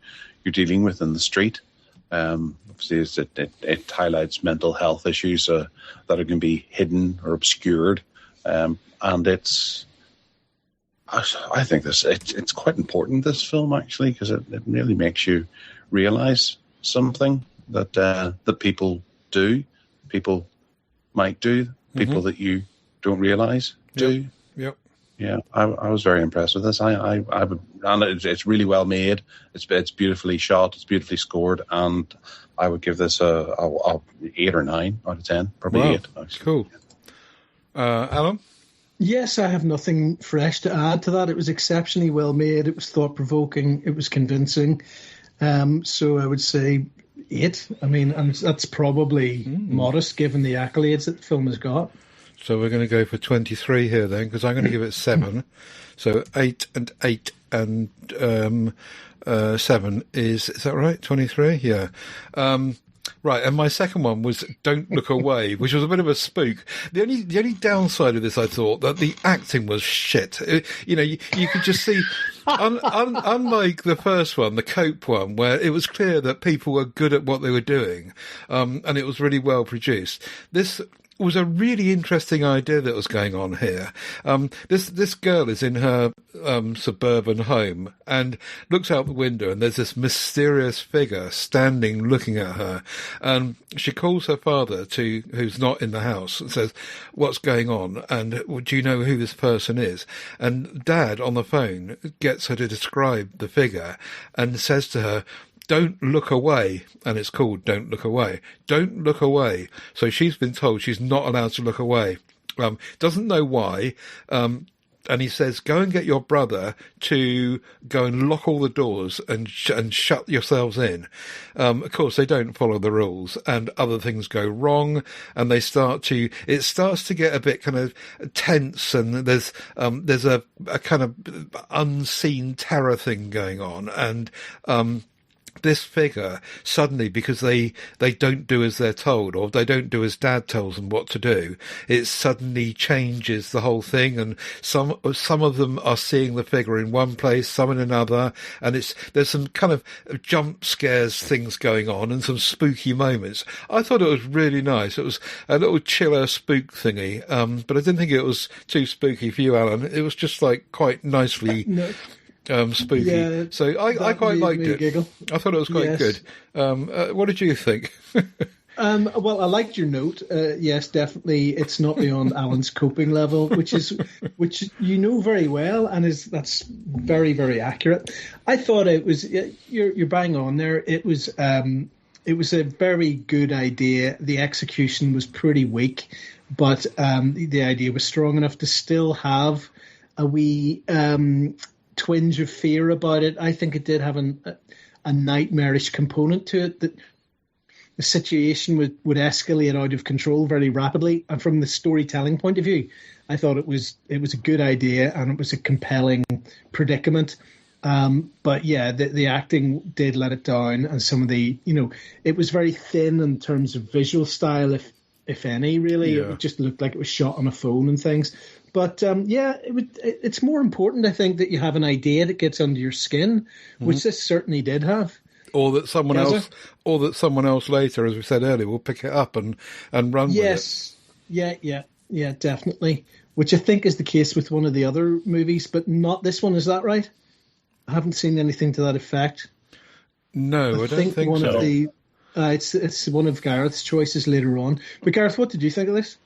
dealing with in the street. Obviously, it highlights mental health issues that are going to be hidden or obscured, and it's. I think it's quite important, this film, actually, because it really makes you realise something that people might do, people that you don't realise do. Yep. Yeah, I was very impressed with this. And it's really well made. It's beautifully shot. It's beautifully scored, and I would give this a 8 or 9 out of 10, probably 8. Actually. Cool. Allan? Yes, I have nothing fresh to add to that. It was exceptionally well made. It was thought provoking. It was convincing. So I would say 8. I mean, and that's probably modest given the accolades that the film has got. So we're going to go for 23 here then, because I'm going to give it 7. So 8 and 8 and 7 is that right? 23? Yeah. Right, and my second one was Don't Look Away, which was a bit of a spook. The only downside of this, I thought, that the acting was shit. You could just see, unlike the first one, the Cope one, where it was clear that people were good at what they were doing, and it was really well produced. This was a really interesting idea that was going on here. This girl is in her suburban home and looks out the window, and there's this mysterious figure standing looking at her. And she calls her father, who's not in the house, and says, "What's going on? And do you know who this person is?" And Dad on the phone gets her to describe the figure and says to her, "Don't look away," and it's called Don't Look Away. Don't look away. So she's been told she's not allowed to look away. Doesn't know why. And he says, "Go and get your brother to go and lock all the doors and shut yourselves in." Of course, they don't follow the rules, and other things go wrong, and it starts to get a bit kind of tense, and there's a kind of unseen terror thing going on, and this figure suddenly, because they don't do as they're told, or they don't do as Dad tells them what to do, it suddenly changes the whole thing, and some of them are seeing the figure in one place, some in another, and there's some kind of jump scares things going on and some spooky moments. I thought it was really nice. It was a little chiller spook thingy, but I didn't think it was too spooky for you, Allan. It was just like quite nicely spooky. Yeah, so I quite liked it. Giggle. I thought it was quite good. What did you think? Well, I liked your note. Yes, definitely, it's not beyond Allan's coping level, which you know very well, and that's very, very accurate. I thought it was you're bang on there. It was a very good idea. The execution was pretty weak, but the idea was strong enough to still have a wee twinge of fear about it. I think it did have a nightmarish component to it, that the situation would escalate out of control very rapidly. And from the storytelling point of view, I thought it was a good idea and it was a compelling predicament. But yeah, the acting did let it down, and some of the, it was very thin in terms of visual style, if any, really. Yeah. It just looked like it was shot on a phone and things. But it's more important, I think, that you have an idea that gets under your skin, which this certainly did have. Or that someone else later, as we said earlier, will pick it up and run with it. Yes, yeah, definitely. Which I think is the case with one of the other movies, but not this one. Is that right? I haven't seen anything to that effect. No, I don't think one so. Of the, it's one of Gareth's choices later on. But Gareth, what did you think of this?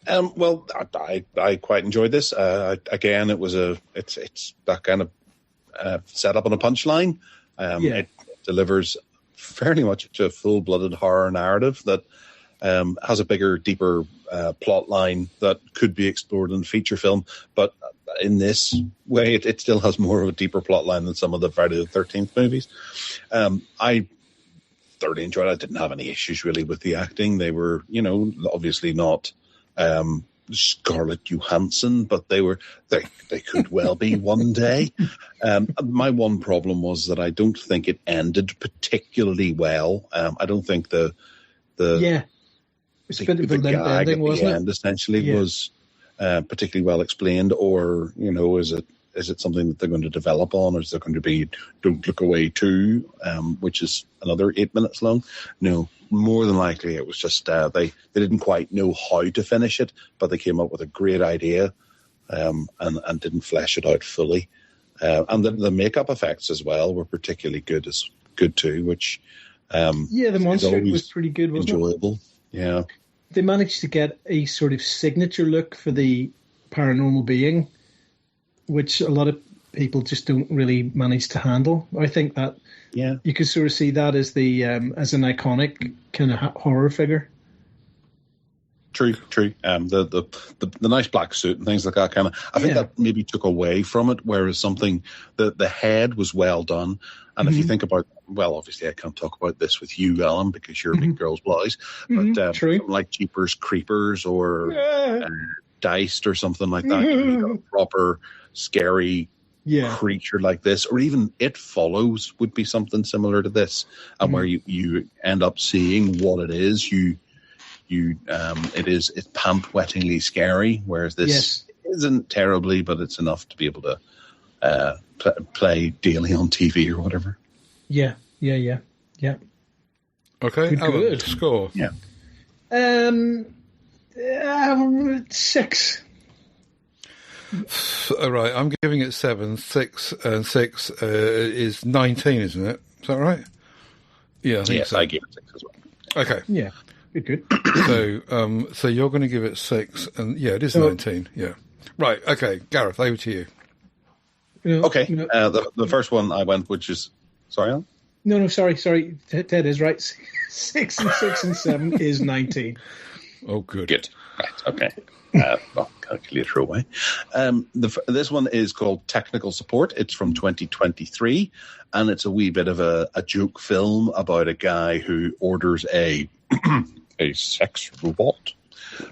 Well, I quite enjoyed this. Again, it's that kind of set up on a punchline. It delivers fairly much a full-blooded horror narrative that has a bigger, deeper plot line that could be explored in a feature film. But in this way, it still has more of a deeper plot line than some of the Friday the 13th movies. I thoroughly enjoyed it. I didn't have any issues really with the acting. They were, obviously not Scarlett Johansson, but they could well be one day. My one problem was that I don't think it ended particularly well. I don't think the it's a bit of a limp ending, wasn't it? Essentially was particularly well explained, or is it something that they're going to develop on, or is there going to be Don't Look Away 2, which is another 8 minutes long? No, more than likely it was just they didn't quite know how to finish it, but they came up with a great idea and didn't flesh it out fully. And the makeup effects as well were particularly good too, which the monster was pretty good, wasn't enjoyable. It? Yeah, they managed to get a sort of signature look for the paranormal being, which a lot of people just don't really manage to handle. I think that you could sort of see that as the as an iconic kind of horror figure. True. The nice black suit and things like that kind of. I think that maybe took away from it. Whereas the head was well done, and if you think about, well, obviously I can't talk about this with you, Allan, because you're a big girls' boys. But like Jeepers Creepers or Diced or something like that, you've got a proper scary creature like this, or even It Follows would be something similar to this, and where you end up seeing what it is. It's pant-wettingly scary, whereas this isn't terribly, but it's enough to be able to play daily on TV or whatever. Yeah. Okay, Allan, score. Yeah. 6. All right, I'm giving it 7. 6 and 6 is 19, isn't it? Is that right? Yeah, I think so. I gave it 6 as well. Okay. Yeah, good. So you're going to give it 6, and it is 19. Yeah. Right. Okay, Gareth, over to you. Okay. The first one I went, which is sorry, Allan? No, sorry. Ted is right. 6 and 7 is 19. Oh, good. Good. Right. Okay. Calculator away. This one is called Technical Support. It's from 2023, and it's a wee bit of a joke film about a guy who orders a sex robot,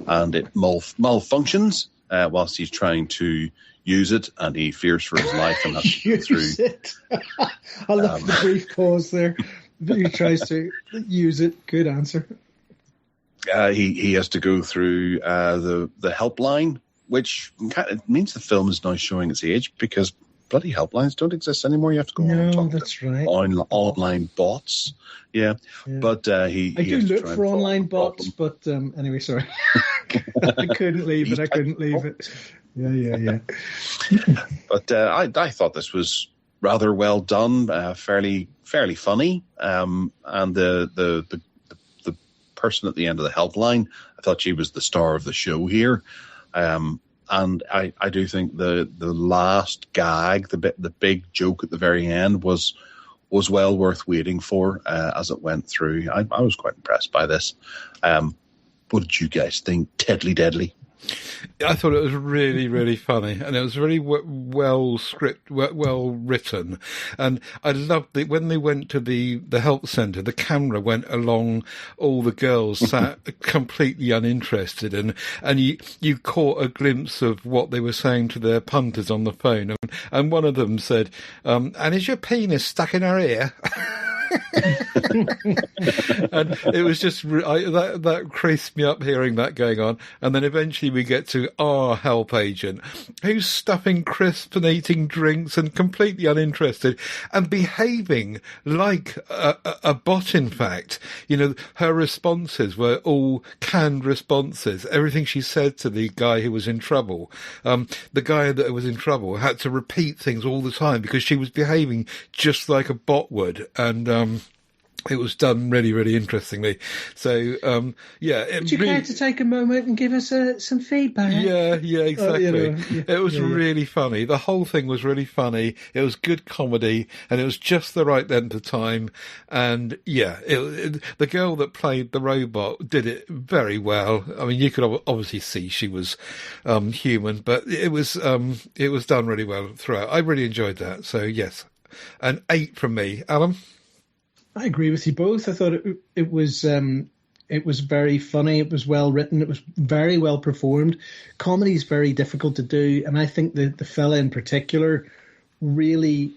and it malfunctions whilst he's trying to use it, and he fears for his life and has to go through. It. I love the brief pause there. He tries to use it. Good answer. He has to go through the helpline, which means the film is now showing its age, because bloody helplines don't exist anymore. You have to go on and talk to online bots. Yeah. But I do look for online bots, but anyway, sorry. I couldn't leave it. Yeah. But I thought this was rather well done, fairly funny, and the person at the end of the helpline. I thought she was the star of the show here. And I do think the last gag, the big joke at the very end was well worth waiting for as it went through. I was quite impressed by this. What did you guys think? Tedly Deadly? I thought it was really, really funny, and it was really well written. And I loved it when they went to the help centre. The camera went along all the girls, sat completely uninterested, and you caught a glimpse of what they were saying to their punters on the phone. And one of them said, "And is your penis stuck in her ear?" And it was just that creased me up hearing that going on. And then eventually we get to our help agent, who's stuffing crisps and eating drinks and completely uninterested and behaving like a bot. In fact, her responses were all canned responses. Everything she said to the guy who was in trouble, the guy that was in trouble had to repeat things all the time because she was behaving just like a bot would. And it was done really, really interestingly. So, Would you care to take a moment and give us some feedback? Yeah, exactly. It was really funny. The whole thing was really funny. It was good comedy, and it was just the right length of time. And the girl that played the robot did it very well. I mean, you could obviously see she was human, but it was done really well throughout. I really enjoyed that. So yes, an 8 from me. Alan? I agree with you both. I thought it was very funny. It was well written. It was very well performed. Comedy is very difficult to do, and I think the fella in particular really,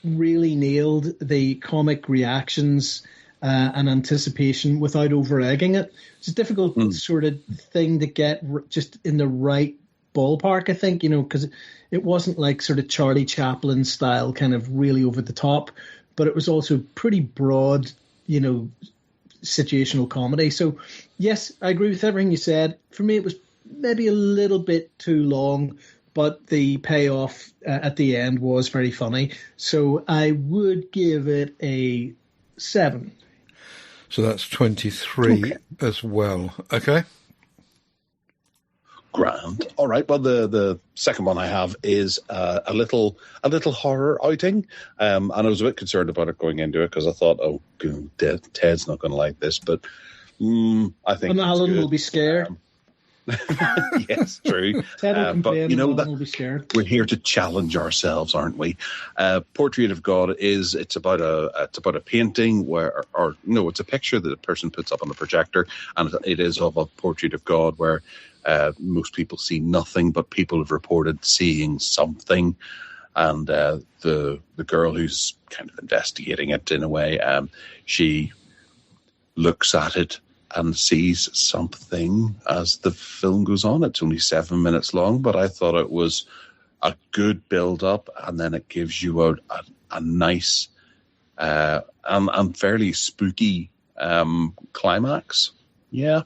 really nailed the comic reactions and anticipation without over-egging it. It's a difficult sort of thing to get just in the right ballpark, I think, because it wasn't like sort of Charlie Chaplin style kind of really over the top, but it was also pretty broad, situational comedy. So, yes, I agree with everything you said. For me, it was maybe a little bit too long, but the payoff at the end was very funny. So I would give it a 7. So that's 23 as well. Okay. Grand. All right. Well, the second one I have is a little horror outing, and I was a bit concerned about it going into it because I thought, oh, Ted's not going to like this, but I think and Allan will be scared. Yes, true. Ted will complain, but Allan will be scared. We're here to challenge ourselves, aren't we? Portrait of God it's about a painting it's a picture that a person puts up on the projector, and it is of a portrait of God where most people see nothing, but people have reported seeing something. And the girl who's kind of investigating it in a way, she looks at it and sees something as the film goes on. It's only 7 minutes long, but I thought it was a good build-up, and then it gives you a nice and fairly spooky climax. Yeah.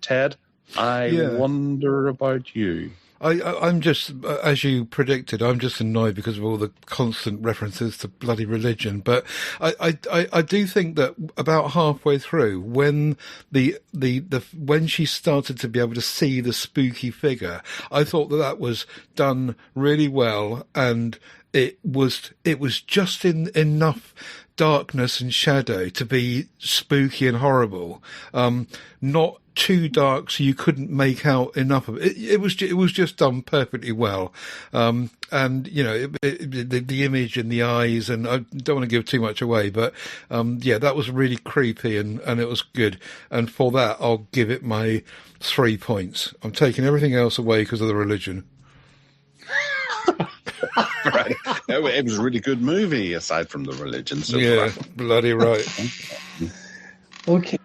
Ted, I wonder about you. I'm just, as you predicted, I'm just annoyed because of all the constant references to bloody religion. But I do think that about halfway through, when when she started to be able to see the spooky figure, I thought that was done really well, and it was just in enough darkness and shadow to be spooky and horrible. Not too dark so you couldn't make out enough of it. It was just done perfectly well. And the image and the eyes, and I don't want to give too much away, but that was really creepy and it was good. And for that, I'll give it my 3 points. I'm taking everything else away because of the religion. Right. It was a really good movie aside from the religion. So bloody right. Okay.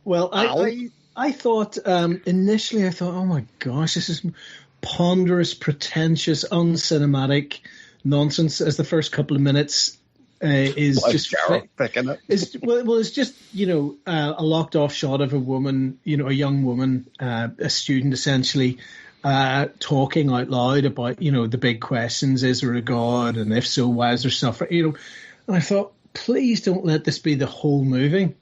Well, I thought initially, oh my gosh, this is ponderous, pretentious, uncinematic nonsense. As the first couple of minutes is just picking it. It's just a locked off shot of a woman, a young woman, a student essentially, talking out loud about the big questions: is there a God, and if so, why is there suffering? And I thought, please don't let this be the whole movie.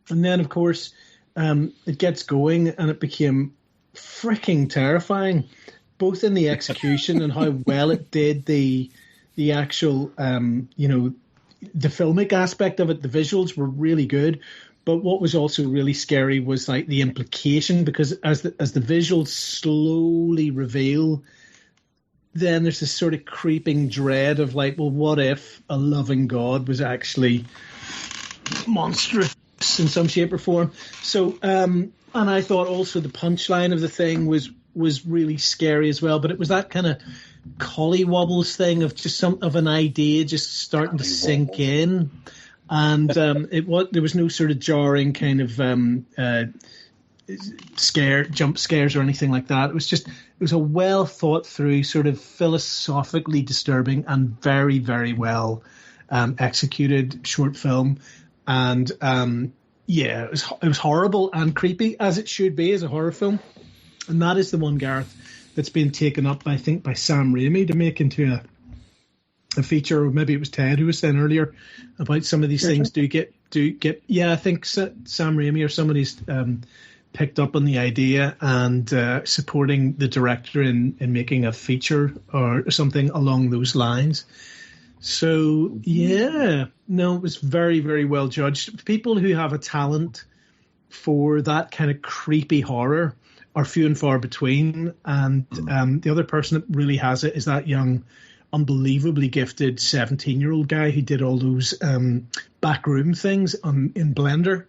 And then, of course, it gets going, and it became freaking terrifying, both in the execution and how well it did the actual, the filmic aspect of it. The visuals were really good. But what was also really scary was like the implication, because as the visuals slowly reveal, then there's this sort of creeping dread of like, well, what if a loving God was actually monstrous in some shape or form? So, and I thought also the punchline of the thing was really scary as well. But it was that kind of collywobbles thing of just of an idea just starting to sink in. And there was no sort of jarring kind of jump scares or anything like that. It was a well thought through, sort of philosophically disturbing and very, very well executed short film. And it was horrible and creepy, as it should be as a horror film. And that is the one, Gareth, that's been taken up, I think, by Sam Raimi to make into a feature, or maybe it was Ted who was saying earlier about some of these things do get I think Sam Raimi or somebody's picked up on the idea and supporting the director in making a feature or something along those lines. So it was very, very well judged. People who have a talent for that kind of creepy horror are few and far between, and the other person that really has it is that young, unbelievably gifted 17-year-old guy who did all those backroom things in Blender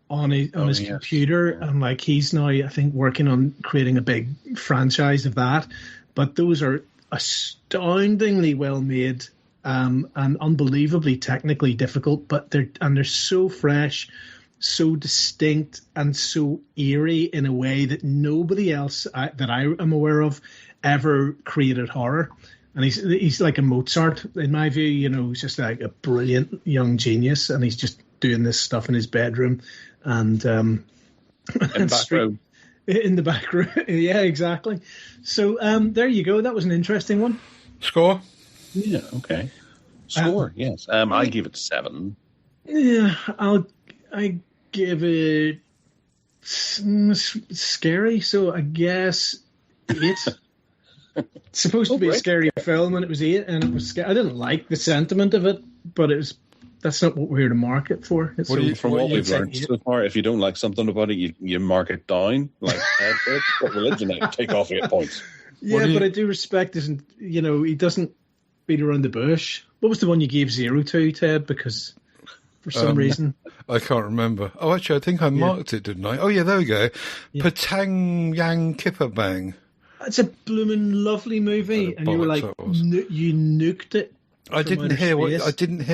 on his computer, and like he's now, I think, working on creating a big franchise of that. But those are astoundingly well made and unbelievably technically difficult, but they're so fresh, so distinct, and so eerie in a way that nobody else that I am aware of ever created horror. And he's like a Mozart, in my view. He's just like a brilliant young genius, and he's just doing this stuff in his bedroom and in the back room. Yeah, exactly. So there you go. That was an interesting one. Score? Yeah. Okay. Score. Yes. I give it 7. Yeah, I give it scary. So I guess 8. It's supposed to be a scary film, and it was 8, and it was. I didn't like the sentiment of it, but that's not what we're here to market for. From what we've learned so far, if you don't like something about it, you mark it down. Like but religion, take off 8 points. Yeah, but I do respect his. He doesn't beat around the bush. What was the one you gave 0 to, Ted? Because for some reason I can't remember. Oh, actually, I think I marked it, didn't I? Oh, yeah, there we go. Yeah. Patang Yang Kipper Bang. It's a blooming lovely movie, and you were like, you nuked it. I didn't hear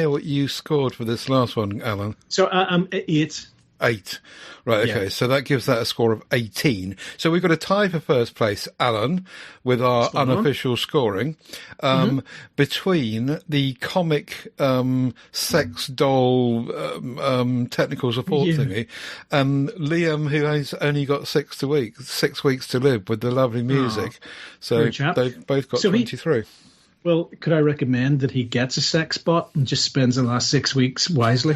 what you scored for this last one, Alan. So I'm 8. 8. Right, okay. Yeah. So that gives that a score of 18. So we've got a tie for first place, Alan, with our unofficial scoring, between the comic sex doll technical support thingy, and Liam, who has only got 6 weeks to live with the lovely music. So they've both got 23. Well, could I recommend that he gets a sex bot and just spends the last 6 weeks wisely?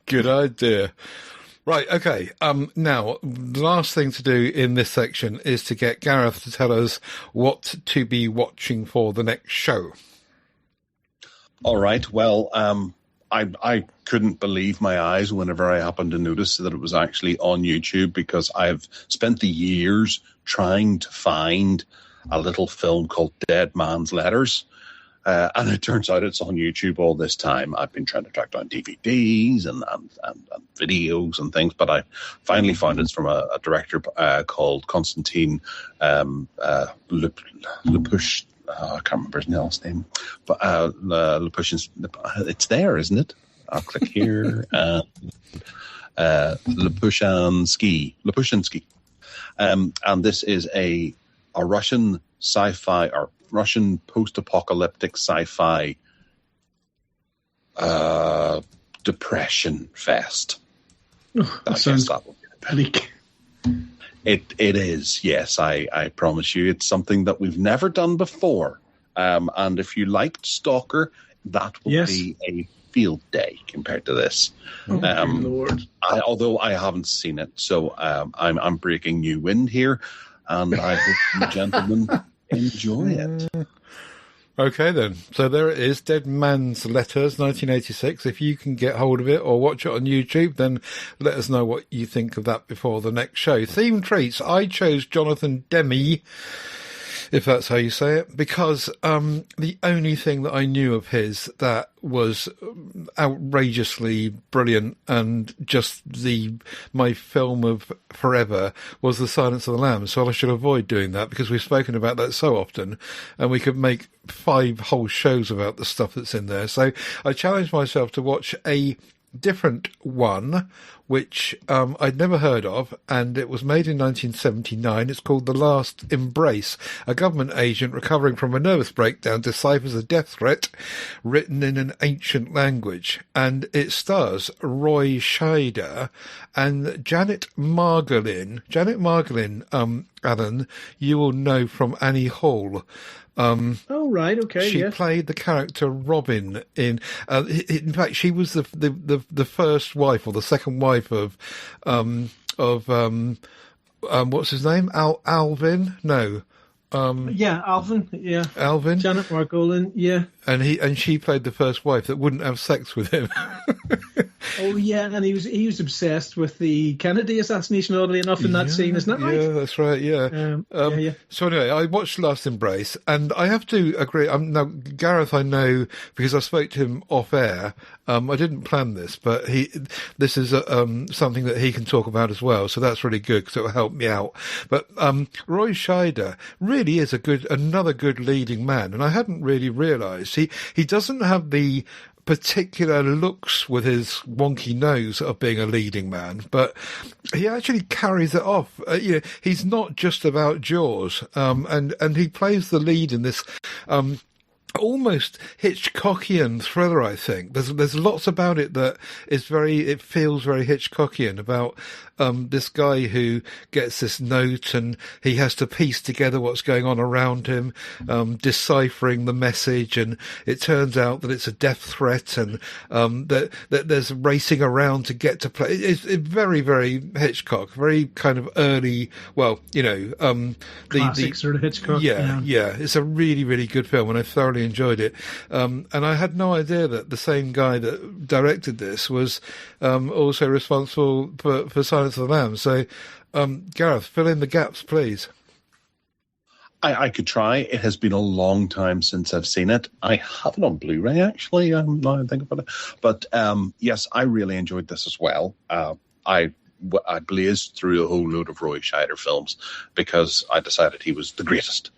Good idea. Right, okay. Now, the last thing to do in this section is to get Gareth to tell us what to be watching for the next show. All right. Well, I couldn't believe my eyes whenever I happened to notice that it was actually on YouTube, because I've spent the years trying to find a little film called Dead Man's Letters. And it turns out it's on YouTube all this time. I've been trying to track down DVDs and videos and things, but I finally found it's from a director called Konstantin Lepush. I can't remember his last name, but Lepushin's. It's there, isn't it? I'll click here. Lepushinsky. And this is a Russian sci-fi or Russian post-apocalyptic sci-fi depression fest. That sounds bleak. It is, yes. I promise you, it's something that we've never done before. And if you liked Stalker, that will be a field day. compared to this. Lord. Although I haven't seen it, so I'm breaking new wind here, and I hope you gentlemen enjoy it. Okay, then. So there it is, Dead Man's Letters, 1986. If you can get hold of it or watch it on YouTube, then let us know what you think of that before the next show. Theme treats. I chose Jonathan Demme, if that's how you say it, because the only thing that I knew of his that was outrageously brilliant and just my film of forever was The Silence of the Lambs. So I should avoid doing that because we've spoken about that so often, and we could make 5 whole shows about the stuff that's in there. So I challenged myself to watch a different one, which I'd never heard of, and it was made in 1979. It's called The Last Embrace. A government agent recovering from a nervous breakdown deciphers a death threat written in an ancient language, and it stars Roy Scheider and Janet Margolin. Janet Margolin, Allan, you will know from Annie Hall. Oh, right, okay. She played the character Robin in fact, she was the first wife or the second wife of what's his name? Alvin? No. Alvin. Yeah, Alvin. Janet Margolin. Yeah, and she played the first wife that wouldn't have sex with him. Oh yeah, and he was obsessed with the Kennedy assassination. Oddly enough, in that scene, isn't that right? Yeah, that's right. Yeah. So anyway, I watched Last Embrace, and I have to agree. Now Gareth, I know because I spoke to him off air. I didn't plan this, but this is something that he can talk about as well. So that's really good because it will help me out. But Roy Scheider really is another good leading man, and I hadn't really realised he doesn't have the particular looks with his wonky nose of being a leading man, but he actually carries it off. He's not just about Jaws, and he plays the lead in this almost Hitchcockian thriller. I think there's lots about it that is it feels very Hitchcockian about this guy who gets this note and he has to piece together what's going on around him, deciphering the message, and it turns out that it's a death threat, and that there's racing around to get to play. It's very, very Hitchcock, very kind of early. Well, classic sort of Hitchcock. Yeah. It's a really, really good film, and I thoroughly enjoyed it. And I had no idea that the same guy that directed this was also responsible for Silence of the Lambs. So, Gareth, fill in the gaps, please. I could try. It has been a long time since I've seen it. I have it on Blu-ray, actually, now I think about it. But yes, I really enjoyed this as well. I blazed through a whole load of Roy Scheider films because I decided he was the greatest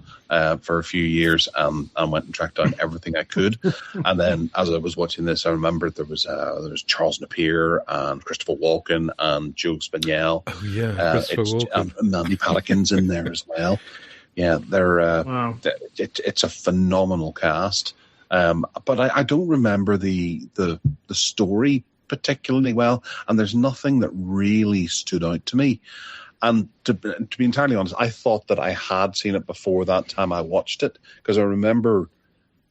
for a few years, and went and tracked down everything I could. And then as I was watching this, I remembered there was Charles Napier and Christopher Walken and Joe Spaniel. Oh yeah, Christopher Walken. And Mandy Patinkin's in there as well. Yeah, they're wow. It's a phenomenal cast. But I don't remember the story particularly well, and there's nothing that really stood out to me. And to be entirely honest, I thought that I had seen it before that time I watched it, because I remember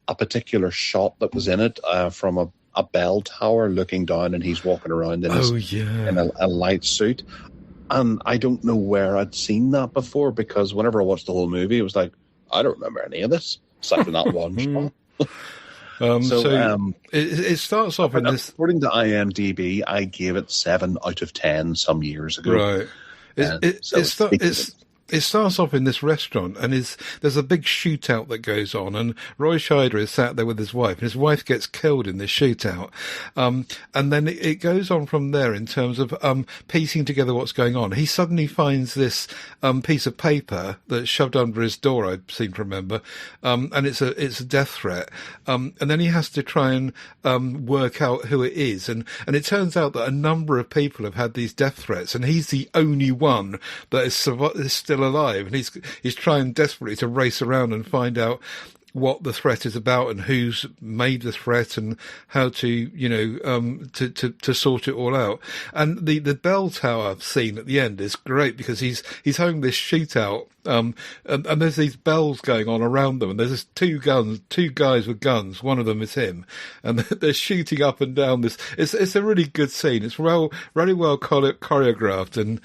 a particular shot that was in it from a bell tower looking down, and he's walking around in a light suit. And I don't know where I'd seen that before, because whenever I watched the whole movie, it was like, I don't remember any of this, except for that one shot. It starts off in this. According to IMDb, I gave it 7 out of 10 some years ago. Right. It starts off in this restaurant, and there's a big shootout that goes on, and Roy Scheider is sat there with his wife, and his wife gets killed in this shootout. And then it goes on from there in terms of piecing together what's going on. He suddenly finds this piece of paper that's shoved under his door, I seem to remember, and it's a death threat. And then he has to try and work out who it is, and it turns out that a number of people have had these death threats, and he's the only one that is still alive, and he's trying desperately to race around and find out what the threat is about and who's made the threat and how to, to sort it all out. And the bell tower scene at the end is great because he's having this shootout, and there's these bells going on around them, and there's two guys with guns. One of them is him, and they're shooting up and down this. It's a really good scene. It's really well choreographed, and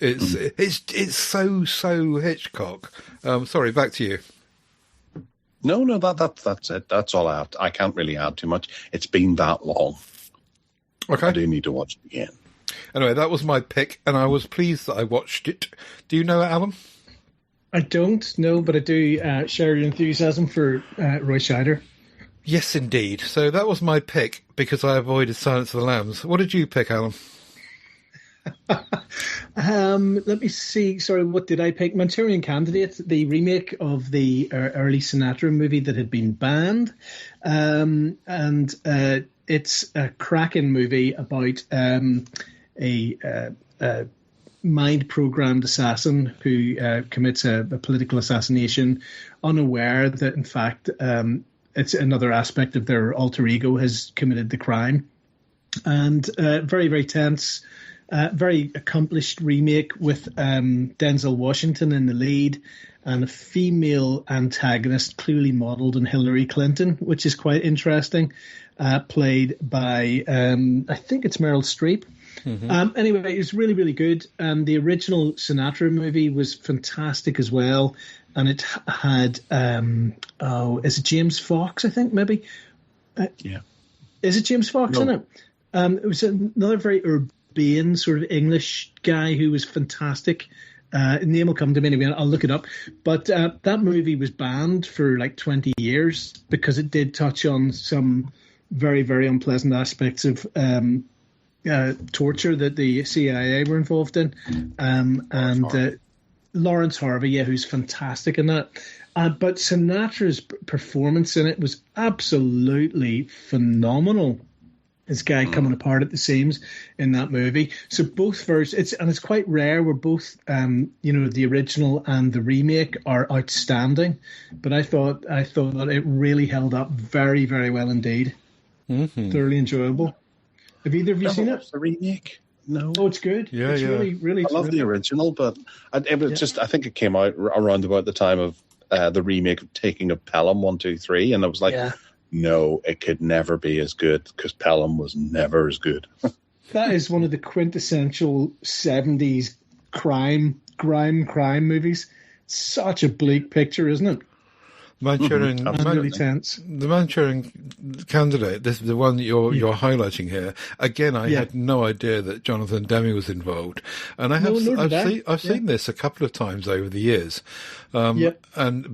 it's so Hitchcock. Sorry, back to you. No, that's it. That's all I have. I can't really add too much. It's been that long. Okay. I do need to watch it again. Anyway, that was my pick, and I was pleased that I watched it. Do you know it, Alan? I don't know, but I do share your enthusiasm for Roy Scheider. Yes, indeed. So that was my pick because I avoided Silence of the Lambs. What did you pick, Alan? Let me see. Sorry, what did I pick? Manchurian Candidate, the remake of the early Sinatra movie that had been banned. And it's a cracking movie about a mind-programmed assassin who commits a political assassination, unaware that, in fact, it's another aspect of their alter ego has committed the crime. And very, very tense. Very accomplished remake with Denzel Washington in the lead and a female antagonist clearly modelled on Hillary Clinton, which is quite interesting, played by, I think it's Meryl Streep. Mm-hmm. Anyway, it was really, really good. And the original Sinatra movie was fantastic as well. And it had, is it James Fox, I think, maybe? Yeah. Is it James Fox in it? It was another very urbane sort of English guy who was fantastic. Name will come to me anyway. I'll look it up. But that movie was banned for like 20 years because it did touch on some very, very unpleasant aspects of torture that the CIA were involved in. And Lawrence Harvey, who's fantastic in that. But Sinatra's performance in it was absolutely phenomenal. This guy coming apart at the seams in that movie. So both versions, it's quite rare where both, the original and the remake are outstanding. But I thought it really held up very, very well indeed. Mm-hmm. Thoroughly enjoyable. Have either of you seen it? The remake? No. Oh, it's good. Yeah, it's really, really. I love the original, but it was just. I think it came out around about the time of the remake of Taking of Pelham 1, 2, 3, and I was like. Yeah. No, it could never be as good because Pelham was never as good. That is one of the quintessential 70s crime movies. Such a bleak picture, isn't it? Really tense. The Manchurian Candidate, this is the one that you're highlighting here. Again, I had no idea that Jonathan Demme was involved, and I've seen this a couple of times over the years. And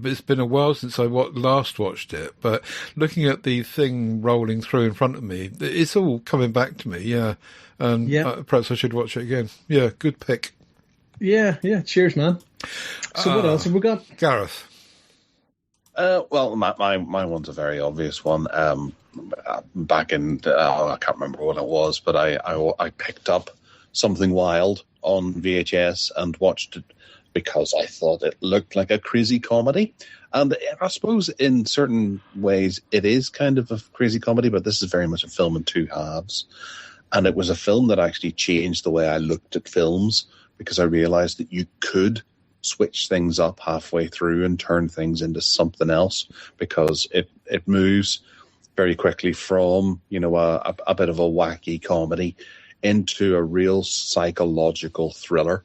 it's been a while since I last watched it. But looking at the thing rolling through in front of me, it's all coming back to me. Yeah, and perhaps I should watch it again. Yeah, good pick. Yeah. Cheers, man. So what else have we got, Gareth? Well, my one's a very obvious one. Back in, I can't remember what it was, but I picked up Something Wild on VHS and watched it because I thought it looked like a crazy comedy. And I suppose in certain ways it is kind of a crazy comedy, but this is very much a film in two halves. And it was a film that actually changed the way I looked at films because I realized that you could switch things up halfway through and turn things into something else because it moves very quickly from, a bit of a wacky comedy into a real psychological thriller.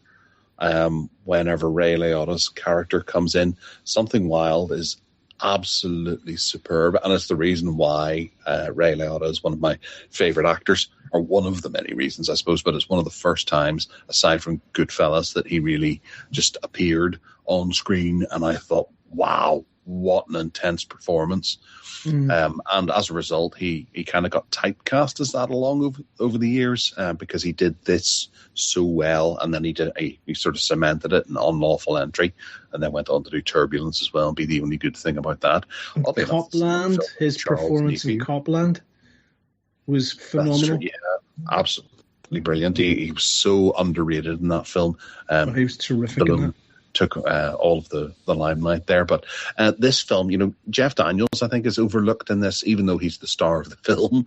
Whenever Ray Liotta's character comes in, Something Wild is absolutely superb, and it's the reason why Ray Liotta is one of my favorite actors, or one of the many reasons, I suppose, but it's one of the first times, aside from Goodfellas, that he really just appeared on screen, and I thought, wow, what an intense performance. And as a result, he kind of got typecast as that along over the years because he did this so well, and then he sort of cemented it in Unlawful Entry, and then went on to do Turbulence as well and be the only good thing about that. Copland, his performance in Copland was phenomenal. Yeah, absolutely brilliant. He was so underrated in that film. He was terrific in that. took all of the limelight there. But this film, Jeff Daniels, I think, is overlooked in this, even though he's the star of the film.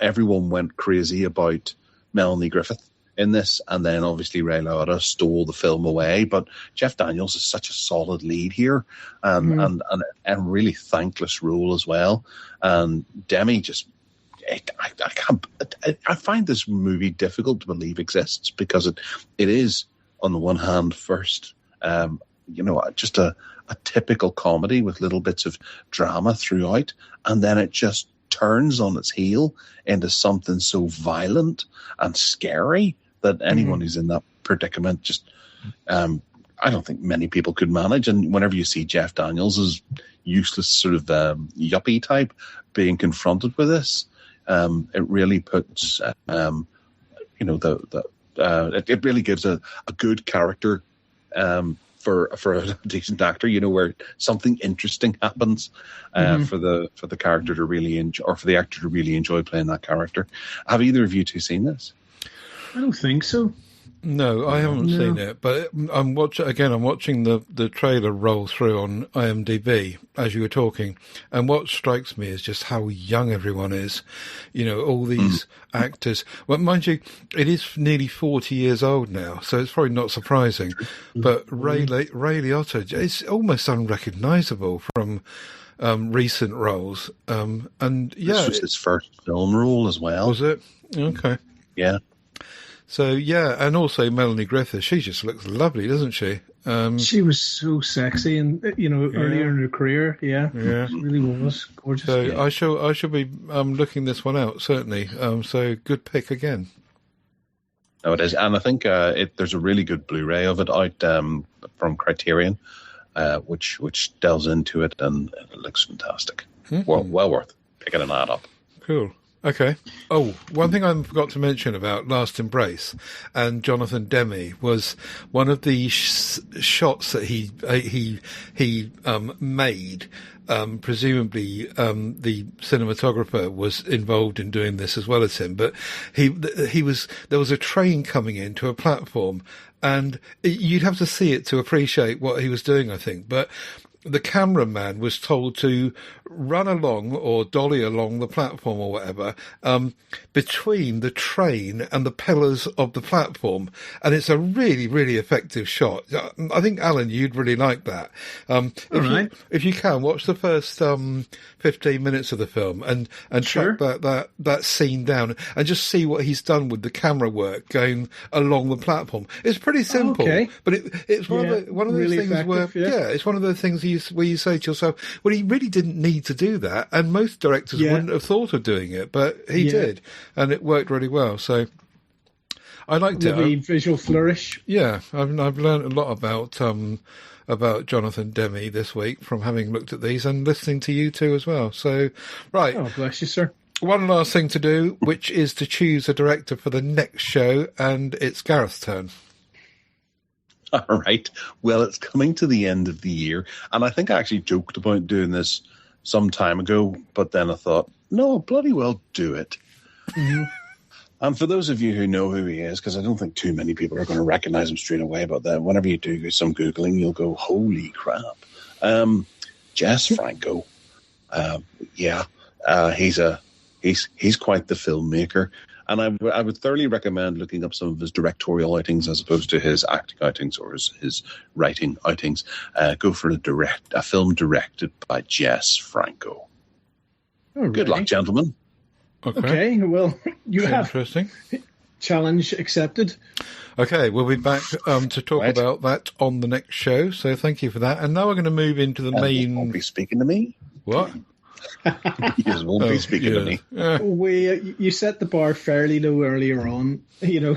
Everyone went crazy about Melanie Griffith in this, and then obviously Ray Liotta stole the film away. But Jeff Daniels is such a solid lead here, and a really thankless role as well. And Demme just, I find this movie difficult to believe exists, because it is, on the one hand, first, just a typical comedy with little bits of drama throughout, and then it just turns on its heel into something so violent and scary that anyone who's in that predicament just, I don't think many people could manage. And whenever you see Jeff Daniels' useless sort of yuppie type being confronted with this, it really puts, it really gives a good character for a decent actor, where something interesting happens for the character to really enjoy, or for the actor to really enjoy playing that character. Have either of you two seen this? I don't think so. No, I haven't seen it, but I'm watching the trailer roll through on IMDb as you were talking, and what strikes me is just how young everyone is. All these actors. Well, mind you, it is nearly 40 years old now, so it's probably not surprising. But Ray Liotta is almost unrecognisable from recent roles. This was his first film role as well. Was it? Okay. Yeah. So, and also Melanie Griffith, she just looks lovely, doesn't she? She was so sexy, and earlier in her career, she really was gorgeous. So I shall be looking this one out, certainly. So good pick again. Oh, it is, and I think there's a really good Blu-ray of it out from Criterion, which delves into it, and it looks fantastic. Well worth picking an ad up. Cool. Okay. Oh, one thing I forgot to mention about Last Embrace and Jonathan Demme was one of the shots that he made. Presumably, the cinematographer was involved in doing this as well as him, but there was a train coming into a platform, and you'd have to see it to appreciate what he was doing, I think. But the cameraman was told to run along or dolly along the platform or whatever, between the train and the pillars of the platform. And it's a really, really effective shot. I think, Allan, you'd really like that. If you can, watch the first 15 minutes of the film and track that scene down and just see what he's done with the camera work going along the platform. It's pretty simple, but it's one of those really things where, it's one of those things where you say to yourself, well, he really didn't need to do that, and most directors wouldn't have thought of doing it, but he did, and it worked really well. So I liked it. The visual flourish. Yeah, I've learned a lot about Jonathan Demme this week from having looked at these and listening to you two as well. So, right. Oh, bless you, sir. One last thing to do, which is to choose a director for the next show, and it's Gareth's turn. All right. Well, it's coming to the end of the year, and I think I actually joked about doing this some time ago, but then I thought, no, bloody well do it. And for those of you who know who he is, because I don't think too many people are going to recognize him straight away, but then whenever you do some Googling, you'll go, holy crap. Jess Franco. He's quite the filmmaker. And I would thoroughly recommend looking up some of his directorial outings as opposed to his acting outings or his writing outings. Go for a film directed by Jess Franco. Alrighty. Good luck, gentlemen. Okay, well, you have interesting. Challenge accepted. Okay, we'll be back to talk about that on the next show. So thank you for that. And now we're going to move into the main. You won't be speaking to me. What? You just won't be speaking to me. You set the bar fairly low earlier on, so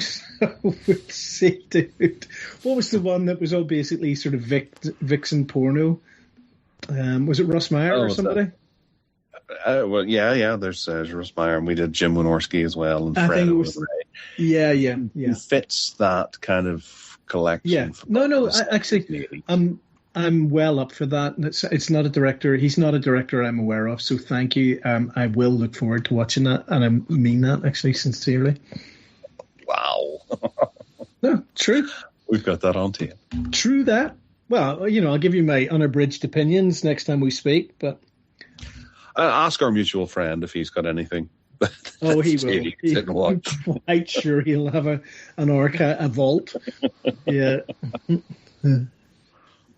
we'll see, dude. What was the one that was all basically sort of vixen porno? Was it Russ Meyer or somebody? There's Russ Meyer, and we did Jim Wynorski as well, and Fred. Yeah. He fits that kind of collection. Yeah. No, actually, I'm well up for that. It's not a director. He's not a director I'm aware of. So thank you. I will look forward to watching that, and I mean that actually sincerely. Wow. No, true. We've got that on tape. True that. Well, I'll give you my unabridged opinions next time we speak, but... Ask our mutual friend if he's got anything. Oh, he will. I'm quite sure he'll have a vault. Yeah.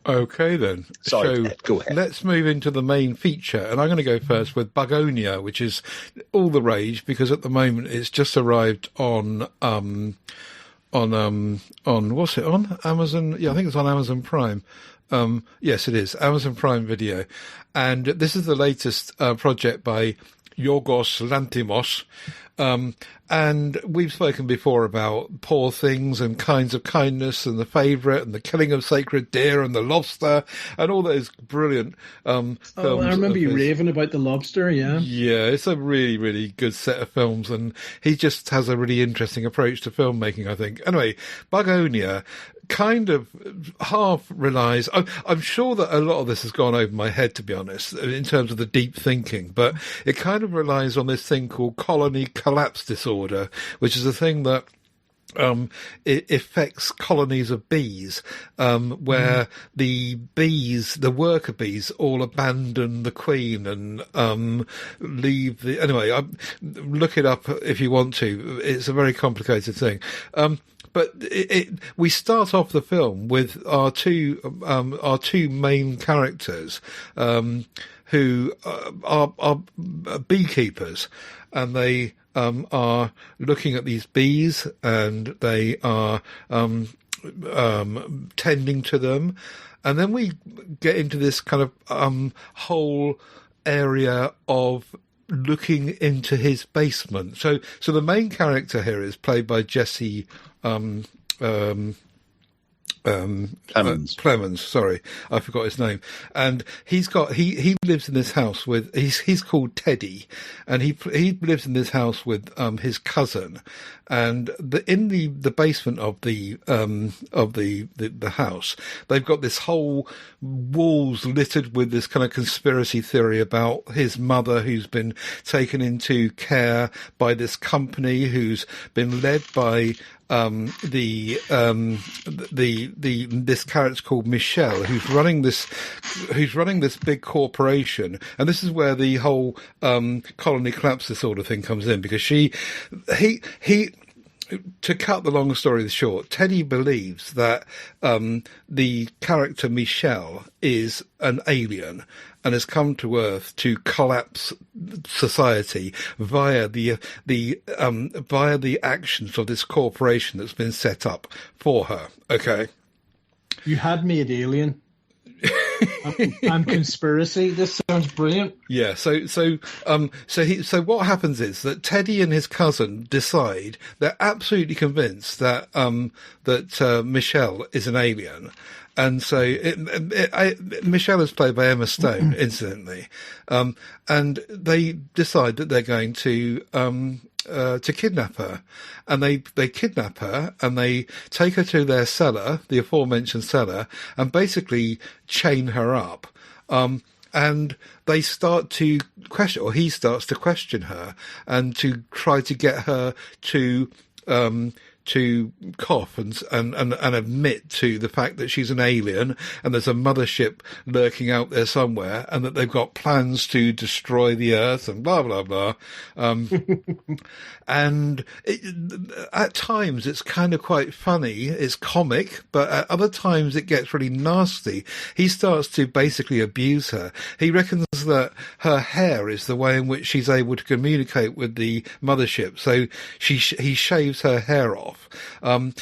Okay, then. Sorry, go ahead. Let's move into the main feature, and I'm going to go first with Bugonia, which is all the rage because at the moment it's just arrived on what's it on? Amazon? Yeah, I think it's on Amazon Prime. Yes, it is Amazon Prime Video, and this is the latest project by Yorgos Lanthimos. And we've spoken before about Poor Things and Kinds of Kindness and The Favourite and The Killing of Sacred Deer and The Lobster and all those brilliant films. Oh, I remember you raving about The Lobster, yeah. Yeah, it's a really, really good set of films, and he just has a really interesting approach to filmmaking, I think. Anyway, Bugonia kind of half relies... I'm sure that a lot of this has gone over my head, to be honest, in terms of the deep thinking, but it kind of relies on this thing called colony collapse disorder, which is a thing that it affects colonies of bees, where the worker bees all abandon the queen and leave the... Anyway, look it up if you want to. It's a very complicated thing. But we start off the film with our two main characters, who are beekeepers, and they are looking at these bees, and they are tending to them, and then we get into this kind of whole area of looking into his basement. So the main character here is played by Jesse Plemons, sorry, I forgot his name. And he lives in this house with he's called Teddy, and he lives in this house with his cousin, and in the basement of the house, they've got this whole walls littered with this kind of conspiracy theory about his mother, who's been taken into care by this company, who's been led by this character called Michelle, who's running this big corporation, and this is where the whole colony collapse disorder thing comes in, because to cut the long story short, Teddy believes that the character Michelle is an alien and has come to Earth to collapse society via the actions of this corporation that's been set up for her. Okay, you had me at alien. And conspiracy. This sounds brilliant. Yeah. So what happens is that Teddy and his cousin decide, they're absolutely convinced that Michelle is an alien. And so Michelle is played by Emma Stone, incidentally. And they decide that they're going to kidnap her, and they kidnap her and they take her to their cellar, the aforementioned cellar, and basically chain her up. And they start to question, or he starts to question her, and to try to get her to cough and admit to the fact that she's an alien and there's a mothership lurking out there somewhere, and that they've got plans to destroy the Earth and blah blah blah. And at times it's kind of quite funny, it's comic, but at other times it gets really nasty. He starts to basically abuse her. He reckons that her hair is the way in which she's able to communicate with the mothership, so he shaves her hair off. So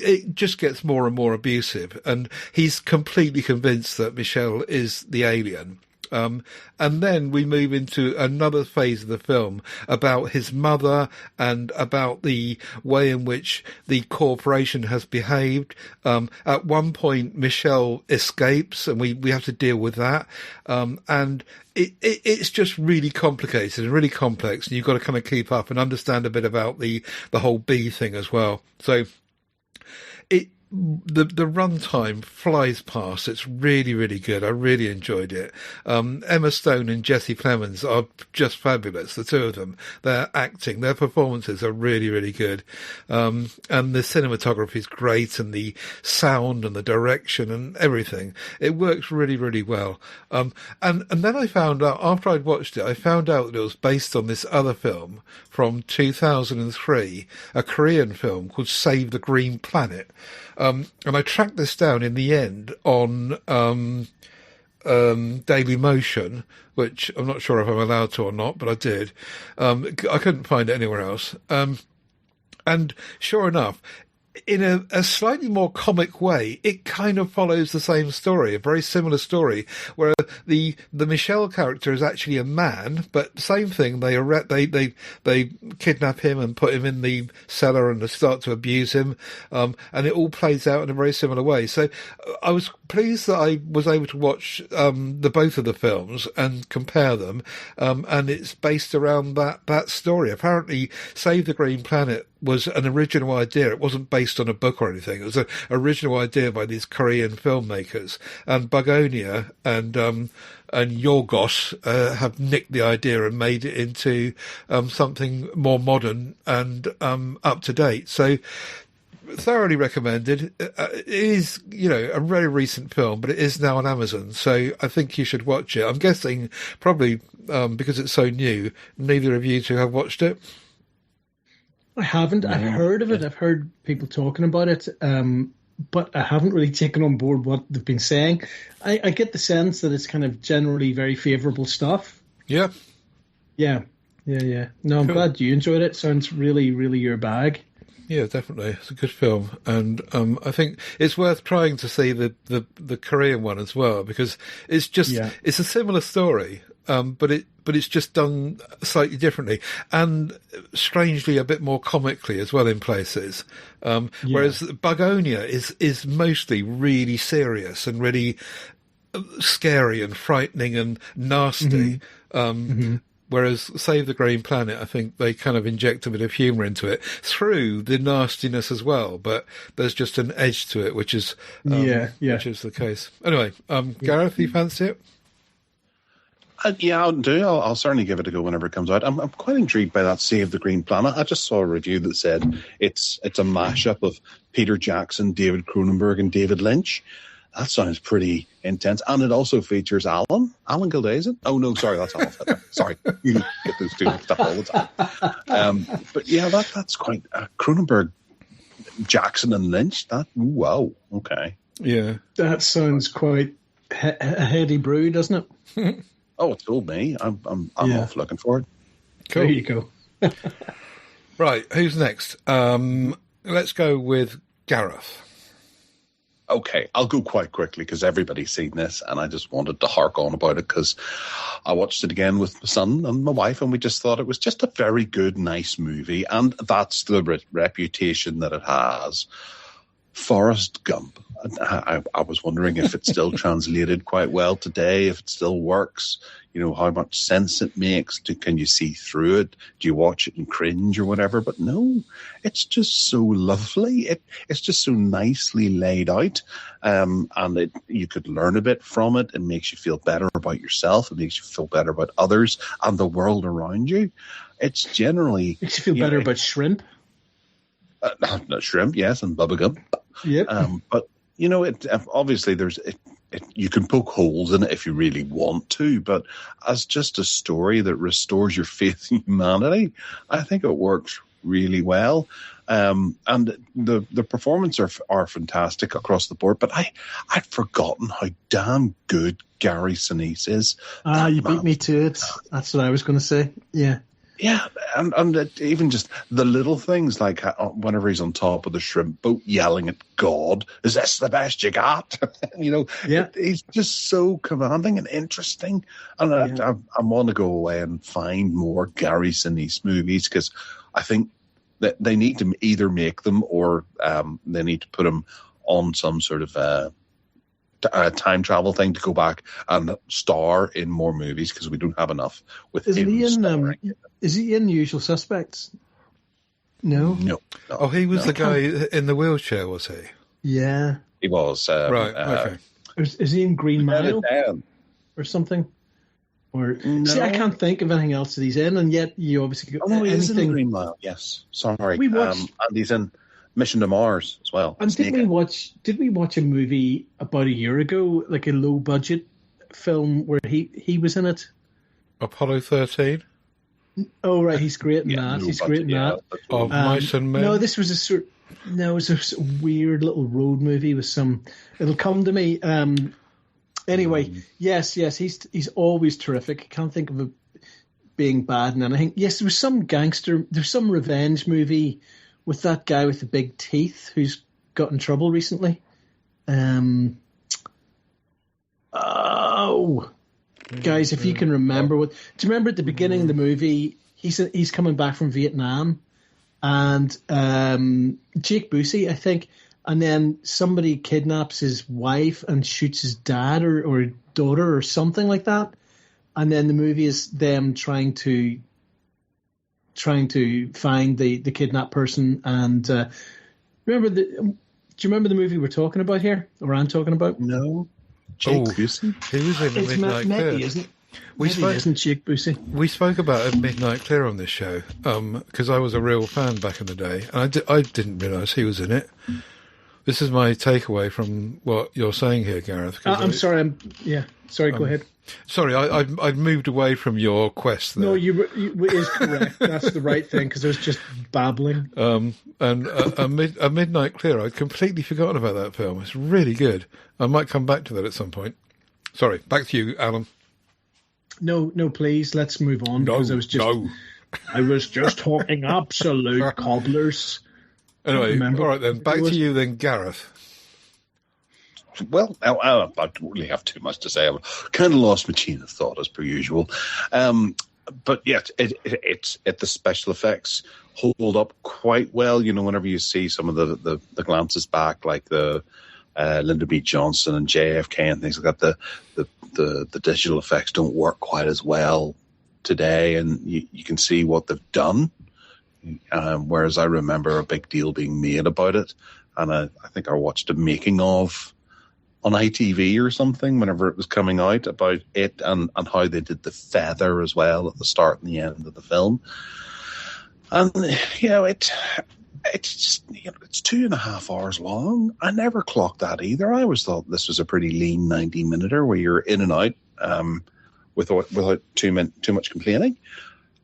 it just gets more and more abusive, and he's completely convinced that Michelle is the alien. And then we move into another phase of the film about his mother and about the way in which the corporation has behaved. At one point, Michelle escapes, and we have to deal with that. And it's just really complicated and really complex, and you've got to kind of keep up and understand a bit about the whole bee thing as well. So the runtime flies past. It's really, really good. I really enjoyed it. Emma Stone and Jesse Plemons are just fabulous. The two of them, their acting, their performances are really, really good. And the cinematography is great, and the sound and the direction and everything. It works really, really well. And then I found out, after I'd watched it, I found out that it was based on this other film from 2003, a Korean film called Save the Green Planet. And I tracked this down in the end on Daily Motion, which I'm not sure if I'm allowed to or not, but I did. I couldn't find it anywhere else. And sure enough, in a slightly more comic way, it kind of follows the same story, a very similar story, where the Michelle character is actually a man, but same thing. They kidnap him and put him in the cellar and start to abuse him, and it all plays out in a very similar way. So I was pleased that I was able to watch both of the films and compare them, and it's based around that story. Apparently, Save the Green Planet was an original idea. It wasn't based on a book or anything. It was an original idea by these Korean filmmakers. And Bugonia and Yorgos have nicked the idea and made it into something more modern and up to date. So thoroughly recommended. It is, a very recent film, but it is now on Amazon. So I think you should watch it. I'm guessing probably because it's so new, neither of you two have watched it. I haven't. I've heard of it. I've heard people talking about it, but I haven't really taken on board what they've been saying. I get the sense that it's kind of generally very favourable stuff. Yeah. Yeah. No, I'm glad you enjoyed it. Sounds really, really your bag. Yeah, definitely. It's a good film. And I think it's worth trying to see the Korean one as well, because it's just, it's a similar story, but it's just done slightly differently and strangely a bit more comically as well in places. Whereas Bugonia is mostly really serious and really scary and frightening and nasty. Whereas Save the Green Planet, I think they kind of inject a bit of humour into it through the nastiness as well, but there's just an edge to it, which is which is the case. Anyway, Gareth, you fancy it? Yeah, I'll do. I'll certainly give it a go whenever it comes out. I'm quite intrigued by that Save the Green Planet. I just saw a review that said it's a mashup of Peter Jackson, David Cronenberg, and David Lynch. That sounds pretty intense. And it also features Allan Gildea, is it? Oh, no, sorry, that's Alan Hitler. Sorry, you get those two mixed up all the time. But yeah, that's quite Cronenberg, Jackson, and Lynch. Wow, okay. Yeah. That sounds quite a heady brew, doesn't it? Oh, it told me. I'm off looking for it. Cool. There you go. Right, who's next? Let's go with Gareth. Okay, I'll go quite quickly because everybody's seen this and I just wanted to hark on about it because I watched it again with my son and my wife and we just thought it was just a very good, nice movie, and that's the reputation that it has. Forrest Gump. I was wondering if it still translated quite well today, if it still works, how much sense it makes. Can you see through it? Do you watch it and cringe or whatever? But no, it's just so lovely. It's just so nicely laid out. And you could learn a bit from it. It makes you feel better about yourself. It makes you feel better about others and the world around you. It's generally... Makes you feel better about shrimp. Not shrimp, yes, and bubblegum. Yep. But obviously you can poke holes in it if you really want to, but as just a story that restores your faith in humanity, I think it works really well. And the performances are fantastic across the board, but I'd forgotten how damn good Gary Sinise is. You beat me to it. That's what I was going to say. Yeah. Yeah, and even just the little things like whenever he's on top of the shrimp boat yelling at God, "Is this the best you got?" He's just so commanding and interesting. And I want to go away and find more Gary Sinise movies because I think that they need to either make them or they need to put them on some sort of a time travel thing to go back and star in more movies because we don't have enough with him starring. Is he in Usual Suspects? No. Oh, he was the guy in the wheelchair, was he? Yeah. He was. Right, okay. Is he in Green Mile Dan. or something? Or No. see, I can't think of anything else that he's in, and yet you obviously Oh, no, he is in anything. Green Mile. Yes, sorry. We watched- and he's in Mission to Mars as well. And did we watch a movie about a year ago, like a low budget film where he was in it? Apollo 13? Oh right, he's great in that. He's great in that. Of Mice and Men? No, this was it was a weird little road movie with some. It'll come to me. Anyway, yes, he's always terrific. I can't think of it being bad in anything. Yes, there was some gangster. There's some revenge movie with that guy with the big teeth who's got in trouble recently. Guys, if you can remember do you remember at the beginning of the movie he's coming back from Vietnam and Jake Busey, I think, and then somebody kidnaps his wife and shoots his dad or daughter or something like that, and then the movie is them trying to find the kidnapped person. And do you remember the movie we're talking about here, or I'm talking about? No. Jake Busey? He was in Midnight Clear. Maybe isn't Jake Busey? We spoke about A Midnight Clear on this show because I was a real fan back in the day, and I didn't realise he was in it. This is my takeaway from what you're saying here, Gareth. I'm sorry. Sorry, go ahead. Sorry, I'd moved away from your quest there. No, it is correct. That's the right thing, because I was just babbling. And a Midnight Clear, I'd completely forgotten about that film. It's really good. I might come back to that at some point. Sorry, back to you, Alan. No, please, let's move on. No, I was just talking absolute cobblers. Anyway, all right then, back to you then, Gareth. Well, I don't really have too much to say. I kind of lost my chain of thought as per usual. But yeah, the special effects hold up quite well. You know, whenever you see some of the glances back, like the Lyndon B. Johnson and JFK and things like that, the digital effects don't work quite as well today, and you can see what they've done. Whereas I remember a big deal being made about it, and I think I watched a making of on ITV or something whenever it was coming out about it and how they did the feather as well at the start and the end of the film. And it's just, it's 2.5 hours long. I never clocked that either. I always thought this was a pretty lean 90-minuter where you're in and out without too much complaining.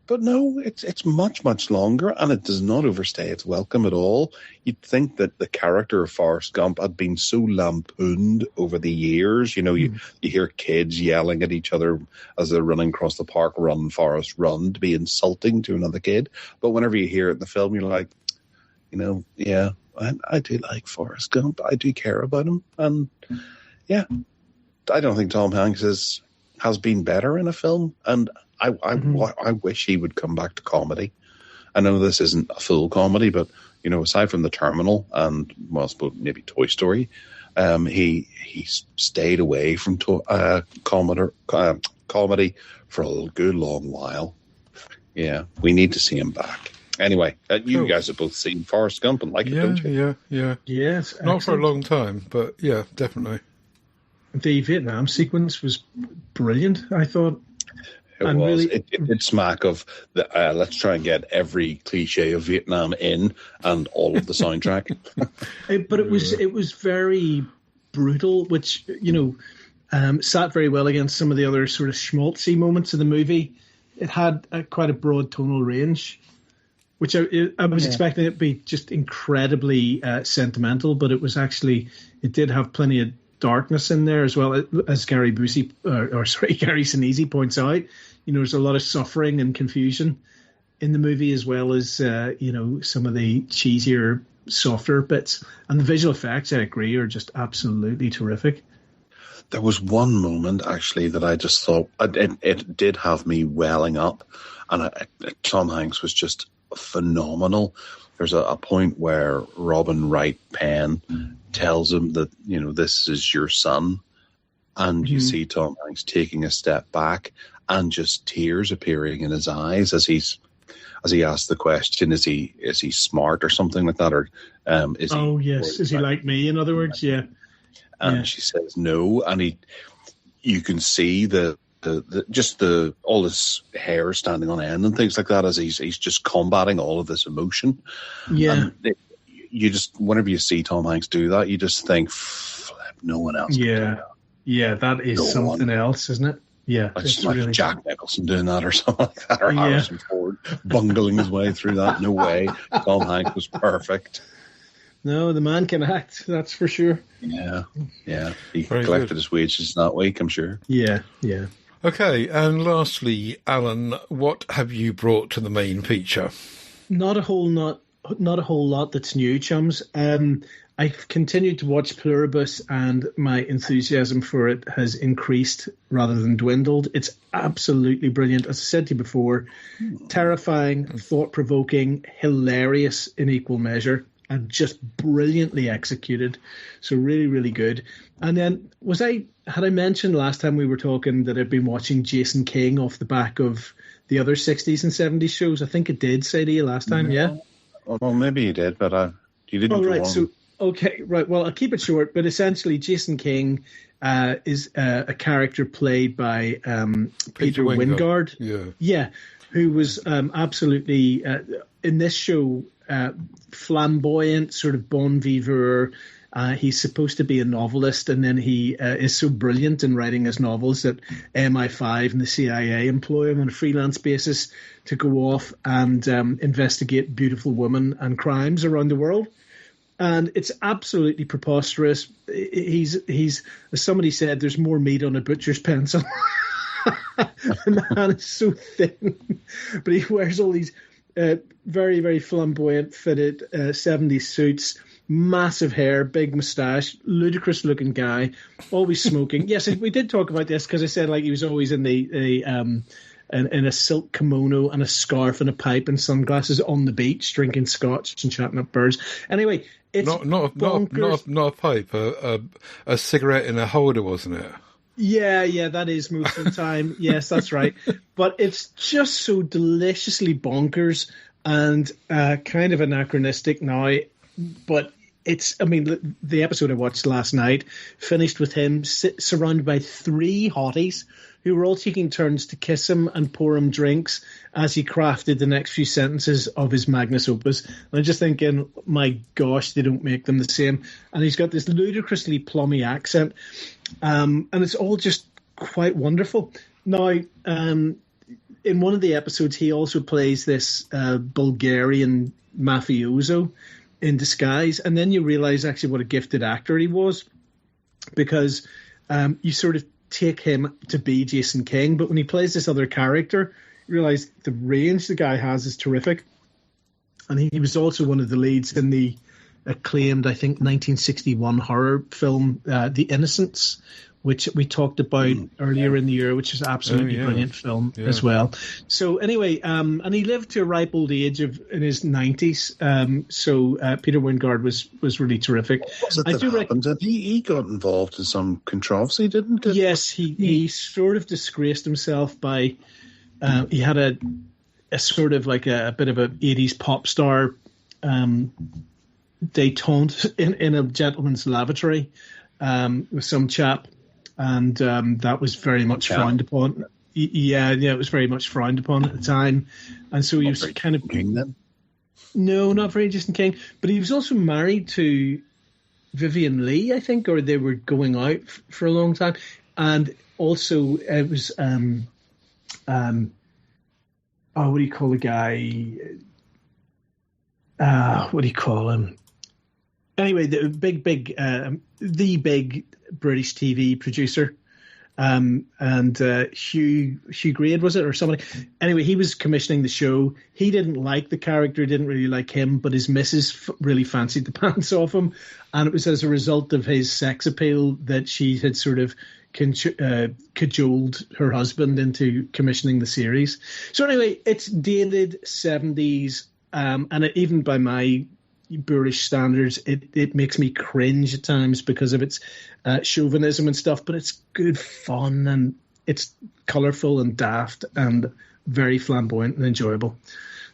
But no, it's much, much longer, and it does not overstay its welcome at all. You'd think that the character of Forrest Gump had been so lampooned over the years. You know, you hear kids yelling at each other as they're running across the park, "Run, Forrest, run," to be insulting to another kid. But whenever you hear it in the film, you're like, yeah, I do like Forrest Gump. I do care about him. And yeah, I don't think Tom Hanks has been better in a film. And I wish he would come back to comedy. I know this isn't a full comedy, but aside from The Terminal and I suppose maybe Toy Story, he stayed away from comedy for a good long while. Yeah, we need to see him back. Anyway, you guys have both seen Forrest Gump and like it, don't you? Yeah. Yes, not for a long time, but yeah, definitely. The Vietnam sequence was brilliant, I thought. It was. It did smack of the let's try and get every cliche of Vietnam in and all of the soundtrack. But it was very brutal, which sat very well against some of the other sort of schmaltzy moments of the movie. It had quite a broad tonal range, which I was expecting it to be just incredibly sentimental, but it did have plenty of darkness in there as well, as Gary Sinise points out. There's a lot of suffering and confusion in the movie, as well as some of the cheesier, softer bits. And the visual effects, I agree, are just absolutely terrific. There was one moment actually that I just thought it did have me welling up, and Tom Hanks was just phenomenal. There's a point where Robin Wright Penn tells him that, this is your son. And you see Tom Hanks taking a step back and just tears appearing in his eyes as he's as he asked the question, is he smart or something like that, or is he? Oh yes, is he like me? In other words, yeah. And she says no, and you can see the all his hair standing on end and things like that as he's just combating all of this emotion. Yeah. And you just, whenever you see Tom Hanks do that, you just think, no one else can do that. Yeah, that is something else, isn't it? Yeah, it's it's like really Jack Nicholson doing that or something like that, or Harrison Ford bungling his way through that. No way. Tom Hanks was perfect. No, the man can act, that's for sure. Yeah. He collected his wages that week, I'm sure. Yeah. Okay, and lastly, Allan, what have you brought to the main feature? Not a whole lot that's new, chums. I've continued to watch Pluribus, and my enthusiasm for it has increased rather than dwindled. It's absolutely brilliant. As I said to you before, terrifying, thought-provoking, hilarious in equal measure, and just brilliantly executed. So really, really good. And then had I mentioned last time we were talking that I'd been watching Jason King off the back of the other 60s and 70s shows? I think it did say to you last time, yeah? Well, maybe you did, but you didn't go on. Okay, right. Well, I'll keep it short, but essentially Jason King is a character played by Peter Wyngarde. Yeah, who was absolutely, in this show, flamboyant, sort of bon vivant. He's supposed to be a novelist, and then he is so brilliant in writing his novels that MI5 and the CIA employ him on a freelance basis to go off and investigate beautiful women and crimes around the world. And it's absolutely preposterous. He's as somebody said, there's more meat on a butcher's pencil. The man is so thin, but he wears all these very, very flamboyant fitted 70s suits, massive hair, big moustache, ludicrous looking guy, always smoking. Yes, we did talk about this because I said like he was always in in a silk kimono and a scarf and a pipe and sunglasses on the beach, drinking scotch and chatting up birds. Anyway, it's not a pipe, a cigarette in a holder, wasn't it? Yeah, that is most of the time. Yes, that's right. But it's just so deliciously bonkers and kind of anachronistic now. But the episode I watched last night finished with him surrounded by 3 hotties who were all taking turns to kiss him and pour him drinks as he crafted the next few sentences of his magnus opus. And I'm just thinking, my gosh, they don't make them the same. And he's got this ludicrously plummy accent. And it's all just quite wonderful. Now, in one of the episodes, he also plays this Bulgarian mafioso in disguise. And then you realize actually what a gifted actor he was, because you sort of take him to be Jason King, but when he plays this other character, you realize the range the guy has is terrific. And he was also one of the leads in the acclaimed, I think, 1961 horror film The Innocents, which we talked about earlier in the year, which is absolutely brilliant film as well. So anyway, and he lived to a ripe old age in his 90s. So Peter Wyngarde was really terrific. What was it that happened? He got involved in some controversy, didn't he? Yes, he sort of disgraced himself by he had a sort of like a bit of a 80s pop star détente in a gentleman's lavatory with some chap. And that was very much frowned upon. Yeah, it was very much frowned upon at the time. And so he was kind of... King, then? No, not very Jason King. But he was also married to Vivian Leigh, I think, or they were going out for a long time. And also it was... what do you call the guy? What do you call him? Anyway, the big British TV producer, and Hugh Grade, was it, or somebody? Anyway, he was commissioning the show. He didn't like the character, didn't really like him, but his missus really fancied the pants off him, and it was as a result of his sex appeal that she had sort of cajoled her husband into commissioning the series. So anyway, it's dated 70s, and even by my boorish standards, it makes me cringe at times because of its chauvinism and stuff, but it's good fun and it's colourful and daft and very flamboyant and enjoyable.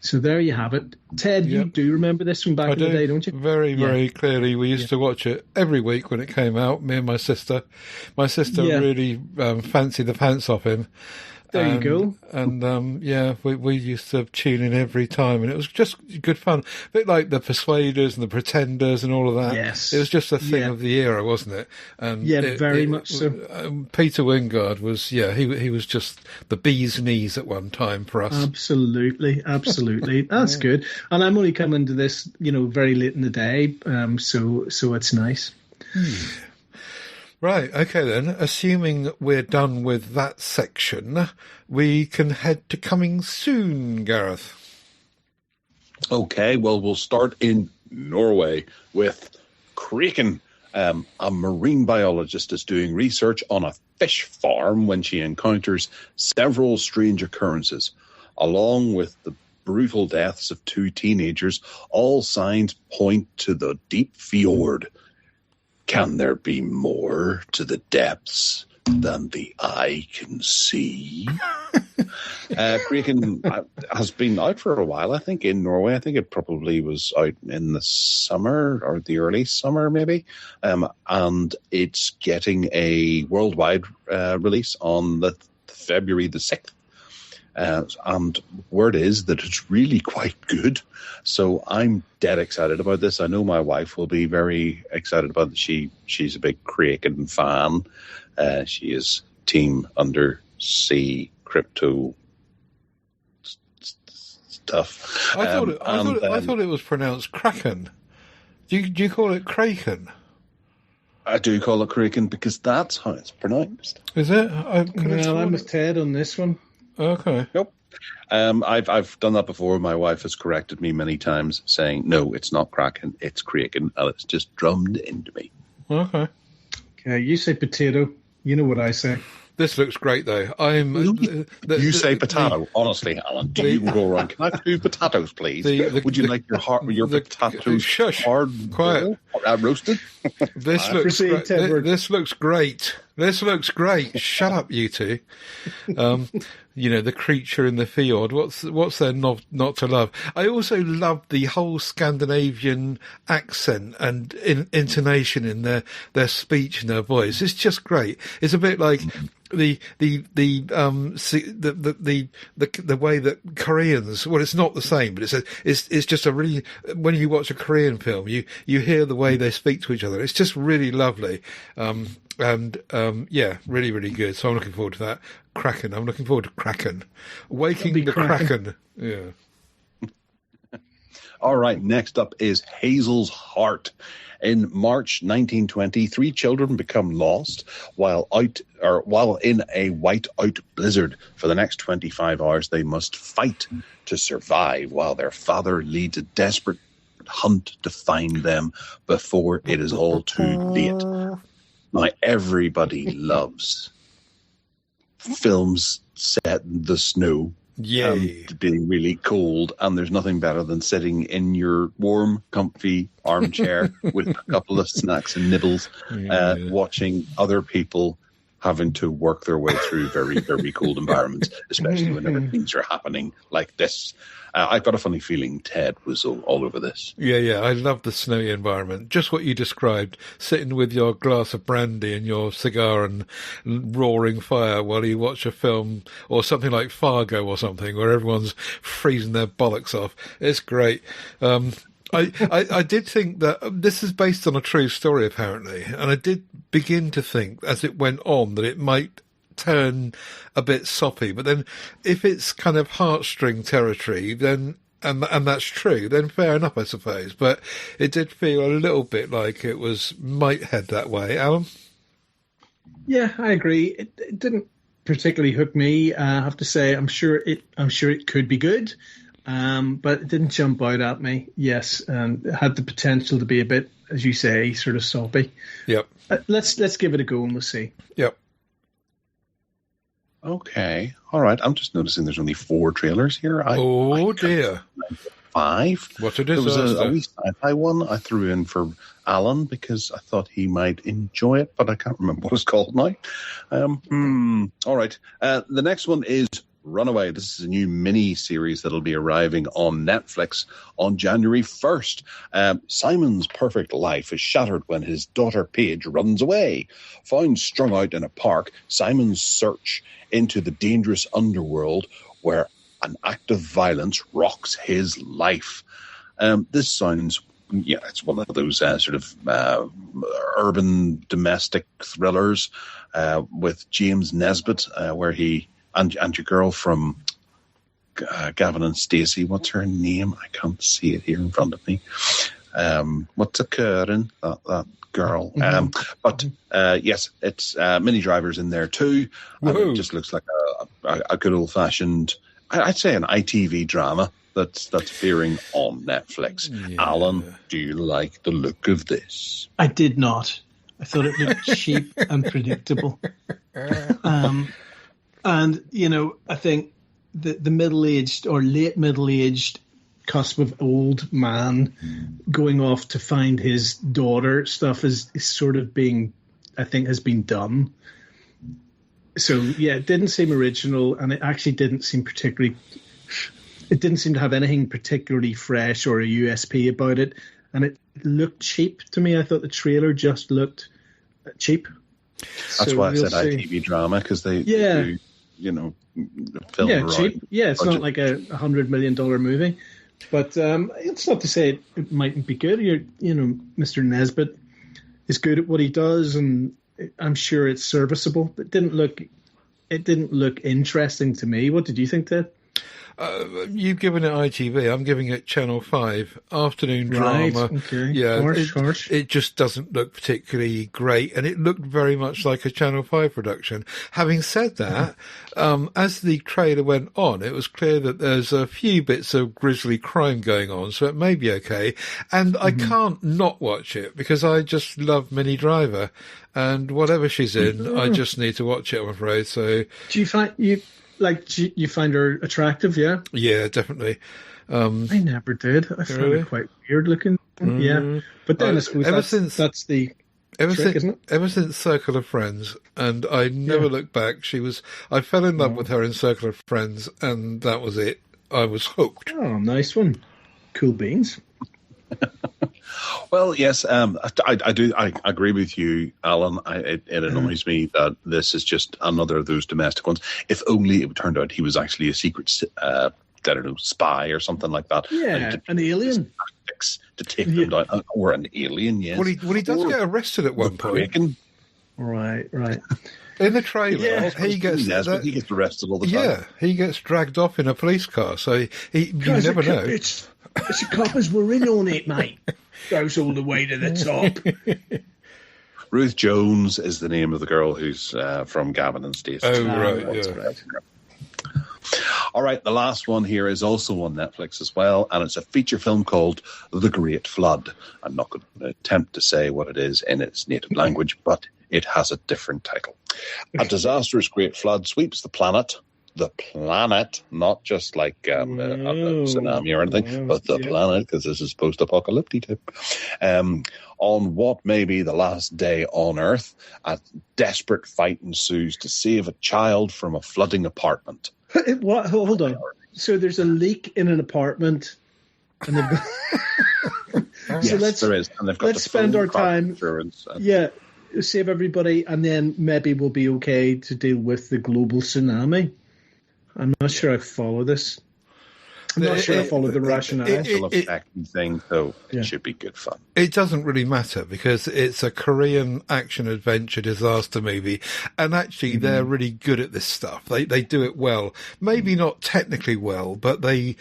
So there you have it. Ted, you do remember this from back in the day, don't you? Very, very clearly. We used to watch it every week when it came out, me and my sister. My sister really fancied the pants off him. There you go. And we used to tune in every time, and it was just good fun. A bit like the Persuaders and the Pretenders and all of that. Yes. It was just a thing of the era, wasn't it? And very much so. Peter Wingard was, he was just the bee's knees at one time for us. Absolutely. That's good. And I'm only coming to this, very late in the day, so it's nice. Right, okay then. Assuming we're done with that section, we can head to coming soon, Gareth. Okay, well, we'll start in Norway with Kraken. A marine biologist is doing research on a fish farm when she encounters several strange occurrences. Along with the brutal deaths of 2 teenagers, all signs point to the deep fjord. Can there be more to the depths than the eye can see? Kraken has been out for a while, I think, in Norway. I think it probably was out in the summer or the early summer, maybe. And it's getting a worldwide release on the February the 6th. And word is that it's really quite good. So I'm dead excited about this. I know my wife will be very excited about it. She's a big Kraken fan. She is team undersea crypto stuff. I thought it was pronounced Kraken. Do you call it Kraken? I do call it Kraken because that's how it's pronounced. Is it? I'm with Ted on this one. Okay. Nope. I've done that before. My wife has corrected me many times, saying, "No, it's not Kraken, it's Kraken," and it's just drummed into me. Okay. Okay, you say potato. You know what I say. This looks great, though. You say potato. Honestly, Alan, do you go around? Can I have 2 potatoes, please? Would you like your potatoes hard, quiet, roasted? This looks great. This looks great. This looks great. Shut up, you two. The creature in the fjord. What's there not to love? I also love the whole Scandinavian accent and intonation in their speech and their voice. It's just great. It's a bit like the way that Koreans. Well, it's not the same, but it's just a really. When you watch a Korean film, you hear the way they speak to each other. It's just really lovely. Really, really good. So I'm looking forward to that. Kraken. I'm looking forward to Kraken. Waking the Kraken. Yeah. All right. Next up is Hazel's Heart. In March 1920, 3 children become lost while in a white-out blizzard. For the next 25 hours, they must fight to survive while their father leads a desperate hunt to find them before it is all too late. Now, everybody loves films set in the snow. Being really cold, and there's nothing better than sitting in your warm, comfy armchair with a couple of snacks and nibbles, watching other people having to work their way through very, very cold environments, especially whenever things are happening like this. I've got a funny feeling Ted was all over this. Yeah, I love the snowy environment. Just what you described, sitting with your glass of brandy and your cigar and roaring fire while you watch a film or something like Fargo or something where everyone's freezing their bollocks off. It's great. I did think that this is based on a true story, apparently, and I did begin to think as it went on that it might turn a bit soppy, but then if it's kind of heartstring territory, then and that's true, then fair enough, I suppose. But it did feel a little bit like it might head that way. Alan? Yeah, I agree. It didn't particularly hook me. I have to say, I'm sure it could be good. But it didn't jump out at me. Yes, it had the potential to be a bit, as you say, sort of soppy. Yep. Let's give it a go and we'll see. Yep. Okay. All right. I'm just noticing there's only 4 trailers here. Dear. 5. What a disaster. There was a wee sci-fi one I threw in for Allan because I thought he might enjoy it, but I can't remember what it's called now. All right. The next one is Runaway. This is a new mini-series that'll be arriving on Netflix on January 1st. Simon's perfect life is shattered when his daughter Paige runs away. Found strung out in a park, Simon's search into the dangerous underworld where an act of violence rocks his life. This sounds... Yeah, it's one of those sort of urban domestic thrillers with James Nesbitt, where he and your girl from Gavin and Stacey. What's her name? I can't see it here in front of me. What's occurring? That girl. Yes, it's Mini Driver's in there too. And it just looks like a good old fashioned, I'd say, an ITV drama. That's appearing on Netflix. Yeah. Allan, do you like the look of this? I did not. I thought it looked cheap and predictable. And, you know, I think the middle-aged or late middle-aged cusp of old man going off to find his daughter stuff is sort of being, I think, has been done. So, yeah, it didn't seem original, and it actually didn't seem particularly... It didn't seem to have anything particularly fresh or a USP about it, and it looked cheap to me. I thought the trailer just looked cheap. That's why I said ITV drama, because they do, you know, film around. Cheap. Yeah, it's not like a $100 million movie, but it's not to say it mightn't be good. You know, Mr. Nesbitt is good at what he does, and I'm sure it's serviceable. It didn't look interesting to me. What did you think, Ted? You've given it ITV. I'm giving it Channel 5 afternoon drama. Okay. Yeah, harsh. It just doesn't look particularly great, and it looked very much like a Channel 5 production. Having said that, as the trailer went on, it was clear that there's a few bits of grisly crime going on, so it may be okay. And I can't not watch it because I just love Minnie Driver, and whatever she's in, I just need to watch it, I'm afraid. So, do you find you find her attractive? Yeah. Yeah, definitely. I never did. I found her quite weird looking. Yeah, but then I suppose that's the trick, isn't it? Ever since Circle of Friends, and I never looked back. I fell in love with her in Circle of Friends, and that was it. I was hooked. Oh, nice one. Cool beans. Well, yes, I do. I agree with you, Allan. It annoys me that this is just another of those domestic ones. If only it turned out he was actually a secret, I don't know, spy or something like that. Yeah, an alien. To take them down, or an alien. Yes. Well, he does get arrested at one point. Right. In the trailer, he gets arrested all the time. Yeah, he gets dragged off in a police car, so you never know. It's the coppers were in on it, mate. Goes all the way to the top. Ruth Jones is the name of the girl who's from Gavin and Stacey. Oh, right, yeah. All right, the last one here is also on Netflix as well, and it's a feature film called The Great Flood. I'm not going to attempt to say what it is in its native language, but it has a different title. A disastrous great flood sweeps the planet, not just like a tsunami or anything, but the planet, because this is post-apocalyptic. On what may be the last day on Earth, a desperate fight ensues to save a child from a flooding apartment. What? Hold on. So there's a leak in an apartment, and they've got... Yes, there is. And they've got let's spend our time. Save everybody, and then maybe we'll be okay to deal with the global tsunami. I'm not sure I follow this. I'm not sure I follow the rationale. It should be good fun. It doesn't really matter because it's a Korean action adventure disaster movie, and actually they're really good at this stuff. They do it well. Maybe not technically well, but they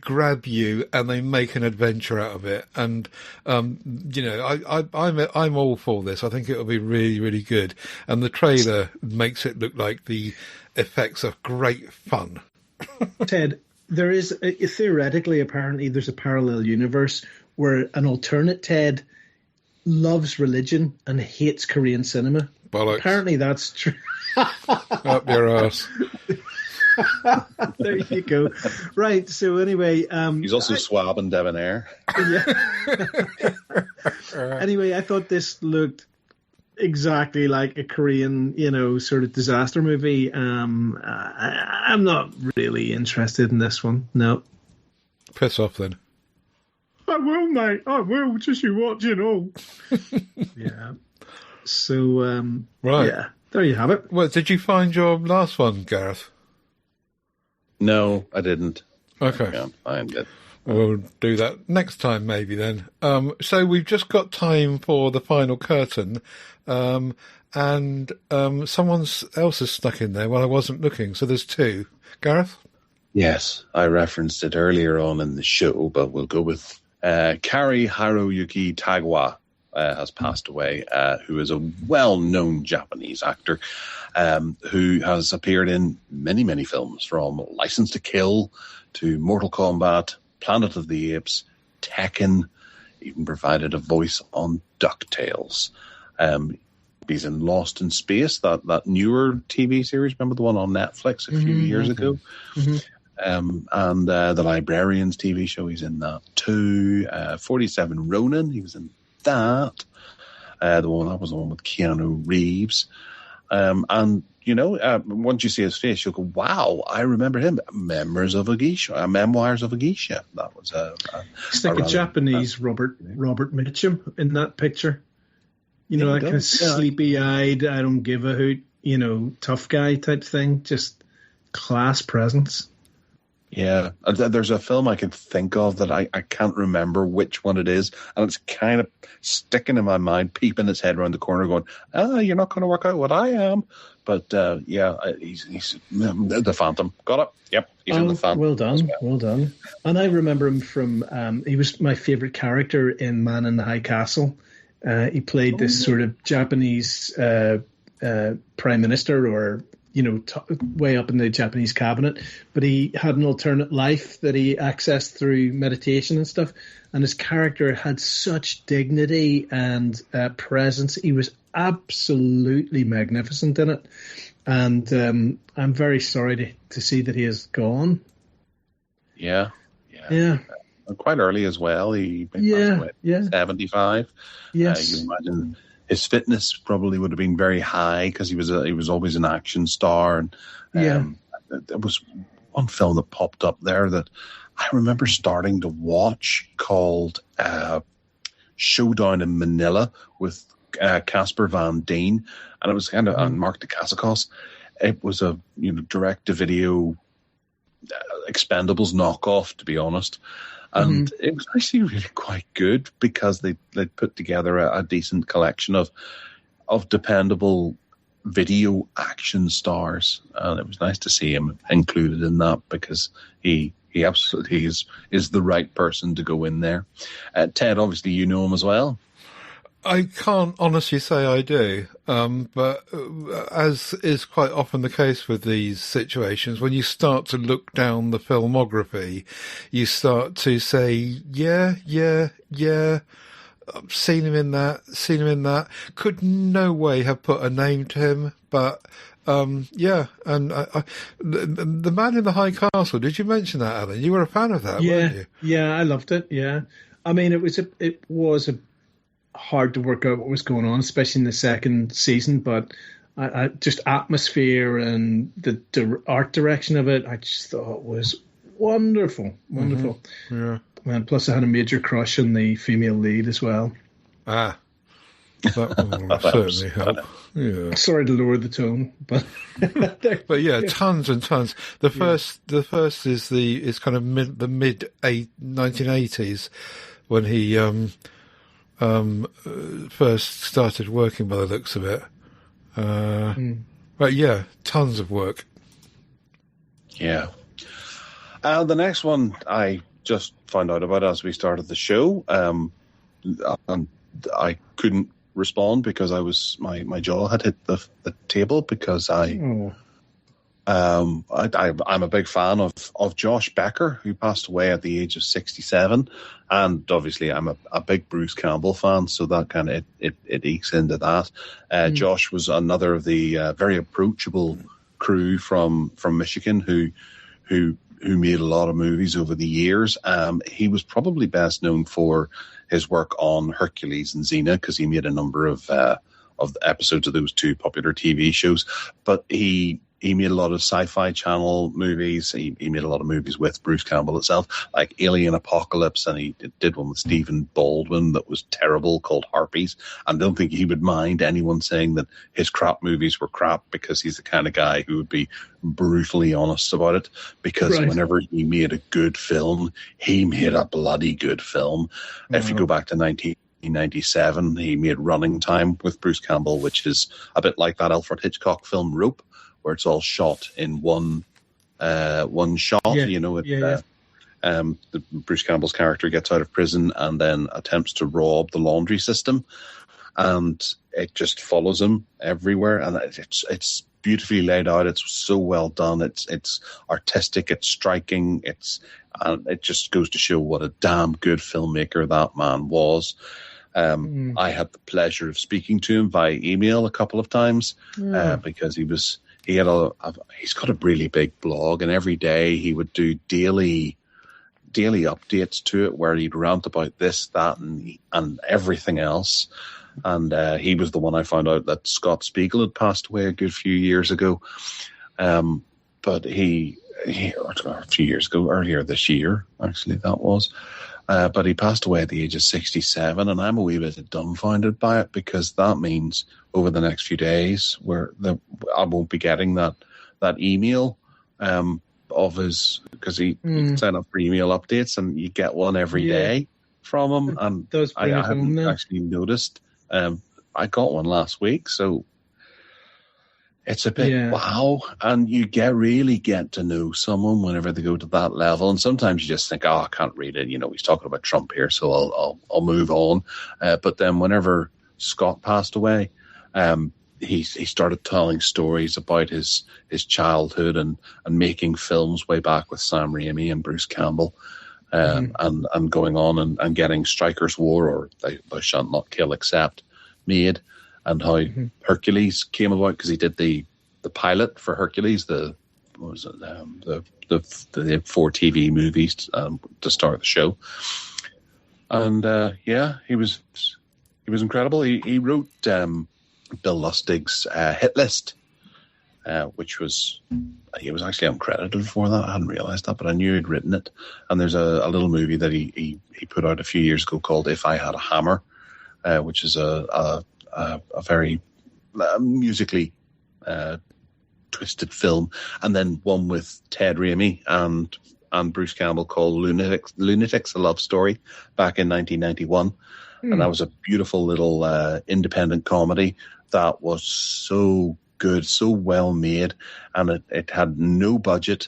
grab you and they make an adventure out of it. And I'm all for this. I think it'll be really, really good. And the trailer makes it look like the effects are great fun. Ted, there is theoretically, apparently, there's a parallel universe where an alternate Ted loves religion and hates Korean cinema. Bollocks. Apparently, that's true. Up your ass. There you go. Right. So anyway, he's also swab and debonair. Yeah. Anyway, I thought this looked exactly like a Korean, sort of disaster movie. I'm not really interested in this one. No. Piss off then. I will, mate. I will. Just you watch, Yeah. So, right. Yeah, there you have it. Well, did you find your last one, Gareth? No, I didn't. Okay. Yeah, I did. We'll do that next time, maybe then. So we've just got time for the final curtain, and someone else has snuck in there while I wasn't looking. So there's two. Gareth? Yes, I referenced it earlier on in the show, but we'll go with Kari Haruyuki Tagawa has passed away, who is a well-known Japanese actor who has appeared in many, many films, from License to Kill to Mortal Kombat, Planet of the Apes, Tekken, even provided a voice on DuckTales. He's in Lost in Space, that newer TV series. Remember the one on Netflix a few years ago? Mm-hmm. And the Librarians TV show, he's in that too. 47 Ronin, he was in that. That was the one with Keanu Reeves. And once you see his face, you'll go, "Wow, I remember him." Memoirs of a Geisha. That was it's like a Japanese Robert Mitchum in that picture. That kind of sleepy-eyed, I don't give a hoot, tough guy type thing. Just class presence. Yeah, there's a film I can think of that I can't remember which one it is, and it's kind of sticking in my mind, peeping its head around the corner, going, you're not going to work out what I am. But he's the Phantom. Got it? Yep, he's in the Phantom. Well done. And I remember him from, he was my favourite character in Man in the High Castle. He played this sort of Japanese prime minister, or way up in the Japanese cabinet, but he had an alternate life that he accessed through meditation and stuff. And his character had such dignity and presence. He was absolutely magnificent in it. And I'm very sorry to see that he is gone. Yeah. Quite early as well. He passed away at 75. Yes. You can imagine his fitness probably would have been very high because he was always an action star. And there was one film that popped up there that I remember starting to watch called Showdown in Manila with Casper Van Dien, and it was kind of on Mark Dacascos. It was a direct to video Expendables knockoff, to be honest. And it was actually really quite good because they put together a decent collection of dependable video action stars, and it was nice to see him included in that because he absolutely is the right person to go in there. Ted, obviously you know him as well. I can't honestly say I do, but as is quite often the case with these situations, when you start to look down the filmography, you start to say, yeah, I've seen him in that. Could no way have put a name to him, but and the Man in the High Castle, did you mention that, Alan? You were a fan of that, weren't you? Yeah, I loved it, yeah. I mean, it was a hard to work out what was going on, especially in the second season, but I just atmosphere and the art direction of it, I just thought was wonderful. Yeah. And plus I had a major crush on the female lead as well. That will certainly help. Yeah. Sorry to lower the tone, but but yeah, tons and tons. The first is kind of the mid 1980s when he first started working, by the looks of it. But yeah, tons of work. Yeah. The next one I just found out about as we started the show, and I couldn't respond because my jaw had hit the table because I'm a big fan of Josh Becker, who passed away at the age of 67, and obviously I'm a big Bruce Campbell fan, so that kind of it ekes into that. Josh was another of the very approachable crew from Michigan who made a lot of movies over the years. He was probably best known for his work on Hercules and Xena because he made a number of the episodes of those two popular TV shows. But he made a lot of Sci-Fi Channel movies. He made a lot of movies with Bruce Campbell itself, like Alien Apocalypse, and he did one with Stephen Baldwin that was terrible called Harpies. And I don't think he would mind anyone saying that his crap movies were crap, because he's the kind of guy who would be brutally honest about it, because whenever he made a good film, he made a bloody good film. If you go back to 1997, he made Running Time with Bruce Campbell, which is a bit like that Alfred Hitchcock film Rope, where it's all shot in one shot. The Bruce Campbell's character gets out of prison and then attempts to rob the laundry system, and it just follows him everywhere. And it's beautifully laid out. It's so well done. It's artistic. It's striking. It just goes to show what a damn good filmmaker that man was. I had the pleasure of speaking to him via email a couple of times because he's got a really big blog, and every day he would do daily updates to it where he'd rant about this, that, and everything else. And he was the one I found out that Scott Spiegel had passed away a good few years ago. But a few years ago, earlier this year, actually, that was. But he passed away at the age of 67, and I'm a wee bit dumbfounded by it, because that means over the next few days I won't be getting that email of his, because he can sign up for email updates, and you get one every day from him. And I haven't actually noticed. I got one last week, so it's a bit wow. And you really get to know someone whenever they go to that level. And sometimes you just think, I can't read it. He's talking about Trump here, so I'll move on. But then whenever Scott passed away, he started telling stories about his childhood and making films way back with Sam Raimi and Bruce Campbell, and going on and getting Strikers War, or Thou Shalt Not Kill Except, made. And how Hercules came about, because he did the pilot for Hercules, the 4 TV movies to start the show. And he was incredible. He wrote Bill Lustig's Hit List, which he was actually uncredited for that. I hadn't realised that, but I knew he'd written it. And there's a little movie that he put out a few years ago called If I Had a Hammer, which is a very musically twisted film, and then one with Ted Raimi and Bruce Campbell called Lunatics, a love story, back in 1991. And that was a beautiful little independent comedy that was so good, so well made, and it had no budget.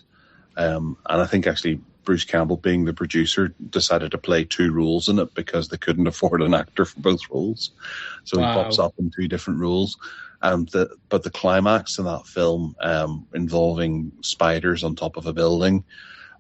And I think actually Bruce Campbell, being the producer, decided to play 2 roles in it because they couldn't afford an actor for both roles. So he pops up in 2 different roles. But the climax in that film, involving spiders on top of a building,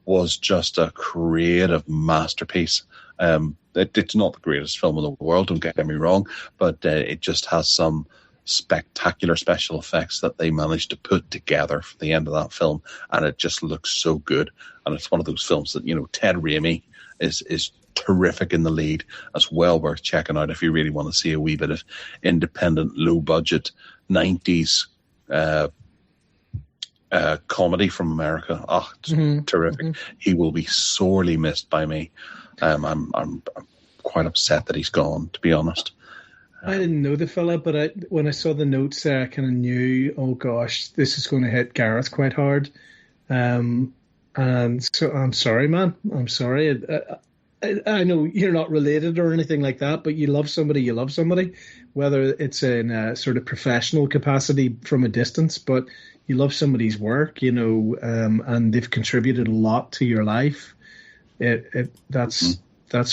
was just a creative masterpiece. It's not the greatest film in the world, don't get me wrong, but it just has some spectacular special effects that they managed to put together for the end of that film, and it just looks so good. And it's one of those films that, Ted Raimi is terrific in the lead. It's well worth checking out if you really want to see a wee bit of independent, low budget 90s comedy from America. It's terrific. He will be sorely missed by me. I'm quite upset that he's gone, to be honest. I didn't know the fella, but when I saw the notes there, I kind of knew, oh gosh, this is going to hit Gareth quite hard. And so I'm sorry, man. I'm sorry. I know you're not related or anything like that, but you love somebody, whether it's in a sort of professional capacity from a distance, but you love somebody's work, and they've contributed a lot to your life. That's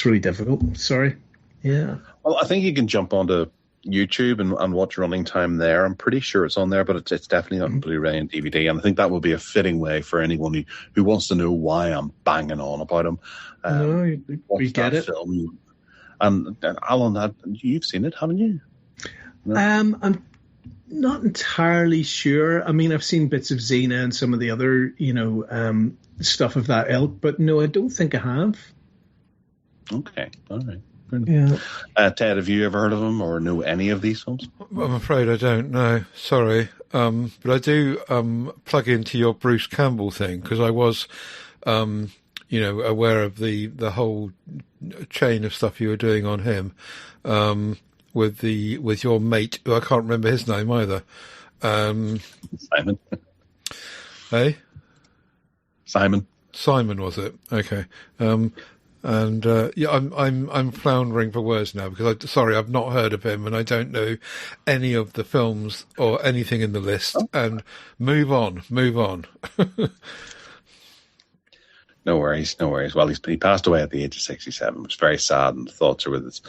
really difficult. Sorry. Yeah. Well, I think you can jump onto YouTube and watch Running Time there. I'm pretty sure it's on there, but it's definitely on Blu-ray and DVD. And I think that would be a fitting way for anyone who wants to know why I'm banging on about him. We get it. Film. And Allan, you've seen it, haven't you? No? I'm not entirely sure. I mean, I've seen bits of Xena and some of the other, stuff of that ilk, but no, I don't think I have. Okay, all right. Yeah. Ted, have you ever heard of him or know any of these films? I'm afraid I don't know. Sorry. But I do plug into your Bruce Campbell thing because I was, aware of the whole chain of stuff you were doing on him with your mate, who I can't remember his name either. Simon. Hey? Simon, was it? Okay. I'm floundering for words now because I've not heard of him and I don't know any of the films or anything in the list. And move on. No worries. Well, he passed away at the age of 67. It was very sad, and thoughts are with his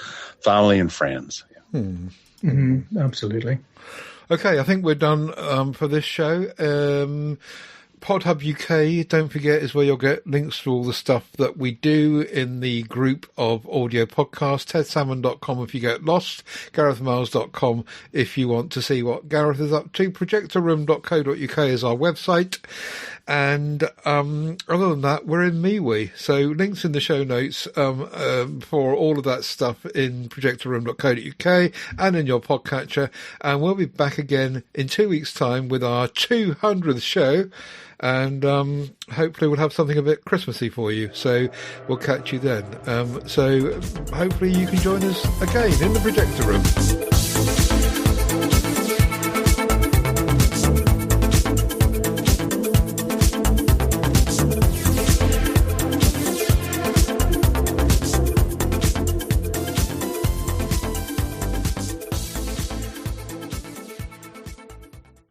family and friends. Yeah. Absolutely. Okay, I think we're done for this show. PodHub UK, don't forget, is where you'll get links to all the stuff that we do in the group of audio podcasts. TedSalmon.com if you get lost. GarethMyles.com if you want to see what Gareth is up to. Projectorroom.co.uk is our website. And other than that, we're in MeWe. So links in the show notes for all of that stuff in projectorroom.co.uk and in your podcatcher. And we'll be back again in 2 weeks' time with our 200th show. And hopefully we'll have something a bit Christmassy for you. So we'll catch you then. So hopefully you can join us again in the projector room.